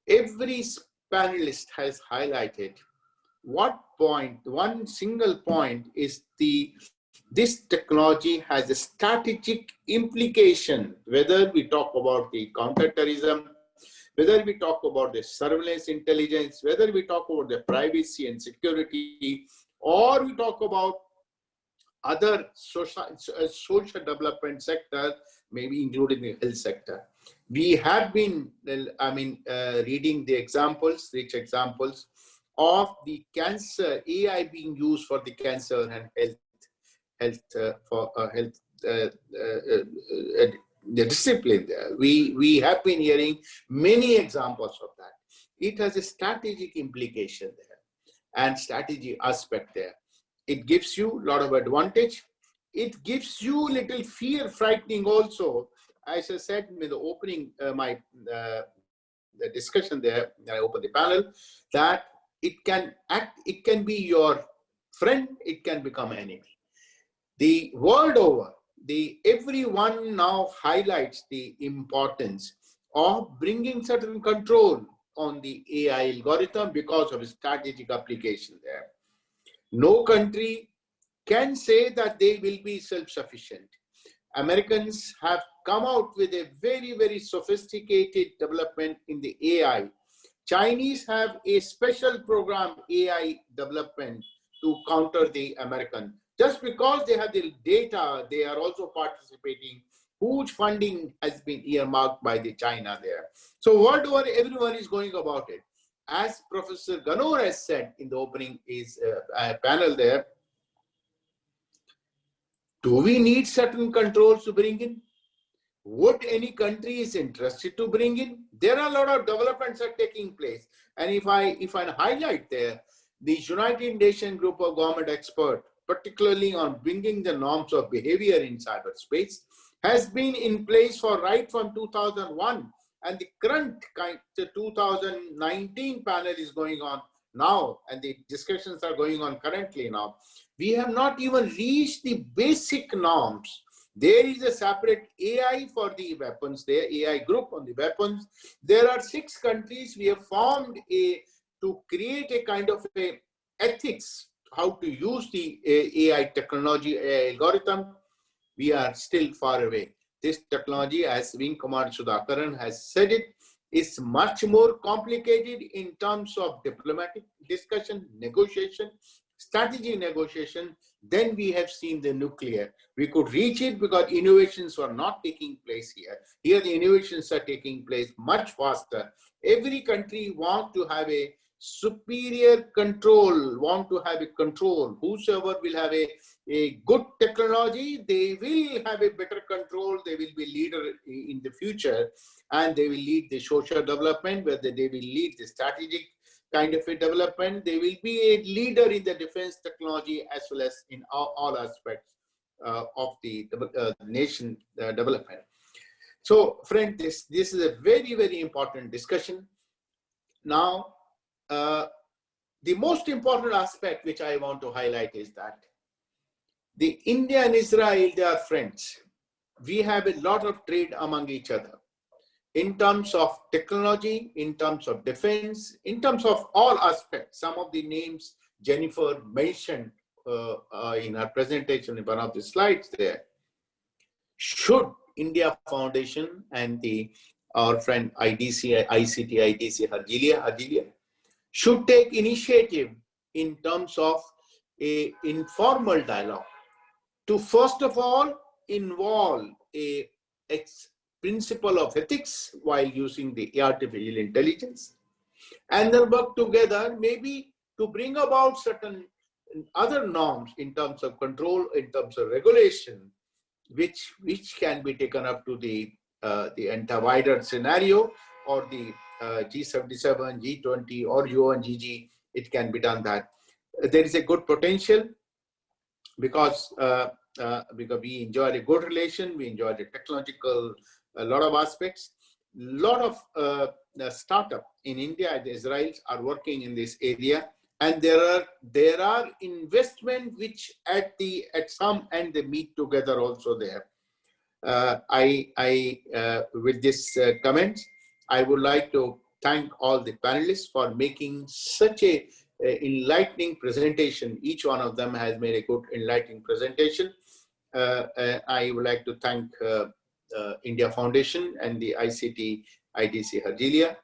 every panelist has highlighted one single point is this technology has a strategic implication, whether we talk about the counter-terrorism, whether we talk about the surveillance intelligence, whether we talk about the privacy and security, or we talk about other social development sector, maybe including the health sector. We have been, reading the rich examples of the cancer, AI being used for the cancer and health the discipline there. We have been hearing many examples of that. It has a strategic implication there and strategy aspect there. It gives you a lot of advantage. It gives you little fear frightening also. As I said in the opening, the discussion there, I opened the panel, that it can be your friend, it can become enemy. The world over, everyone now highlights the importance of bringing certain control on the AI algorithm because of strategic application there. No country can say that they will be self-sufficient. Americans have come out with a very, very sophisticated development in the AI. Chinese have a special program, AI development, to counter the American. Just because they have the data, they are also participating. Huge funding has been earmarked by the China there. So world over, everyone is going about it. As Professor Ganor has said in the opening panel there, do we need certain controls to bring in? Would any country is interested to bring in? There are a lot of developments are taking place. And if I highlight there, the United Nations group of government experts, particularly on bringing the norms of behavior in cyberspace, has been in place for right from 2001. And the current the 2019 panel is going on now, and the discussions are going on currently now. We have not even reached the basic norms. There is a separate AI for the weapons, there AI group on the weapons. There are 6 countries we have formed to create a kind of a ethics, how to use the AI technology, AI algorithm. We are still far away. This technology, as Wing Commander Sudhakaran has said it, is much more complicated in terms of diplomatic discussion, negotiation, strategy negotiation. Then we have seen the nuclear. We could reach it because innovations were not taking place here. Here the innovations are taking place much faster. Every country wants to have a superior control, want to have a control. Whosoever will have a good technology, they will have a better control. They will be leader in the future, and they will lead the social development, whether they will lead the strategic kind of a development. They will be a leader in the defense technology as well as in all aspects of the nation development. So, friend, this is a very, very important discussion. Now, the most important aspect which I want to highlight is that the India and Israel, they are friends. We have a lot of trade among each other in terms of technology, in terms of defense, in terms of all aspects. Some of the names Jennifer mentioned in her presentation in one of the slides there. Should India Foundation and our friend ICT Herzliya should take initiative in terms of a informal dialogue to first of all involve a principle of ethics while using the artificial intelligence, and then work together maybe to bring about certain other norms in terms of control, in terms of regulation, which can be taken up to the entire wider scenario, or the G77, G20, or UNGG. It can be done that. There is a good potential because we enjoy a good relation, we enjoy the technological, a lot of aspects. A lot of startup in India and Israel are working in this area, and there are investment which at some end they meet together also there. With this comment, I would like to thank all the panelists for making such a enlightening presentation. Each one of them has made a good enlightening presentation. I would like to thank India Foundation and the ICT IDC Herzliya.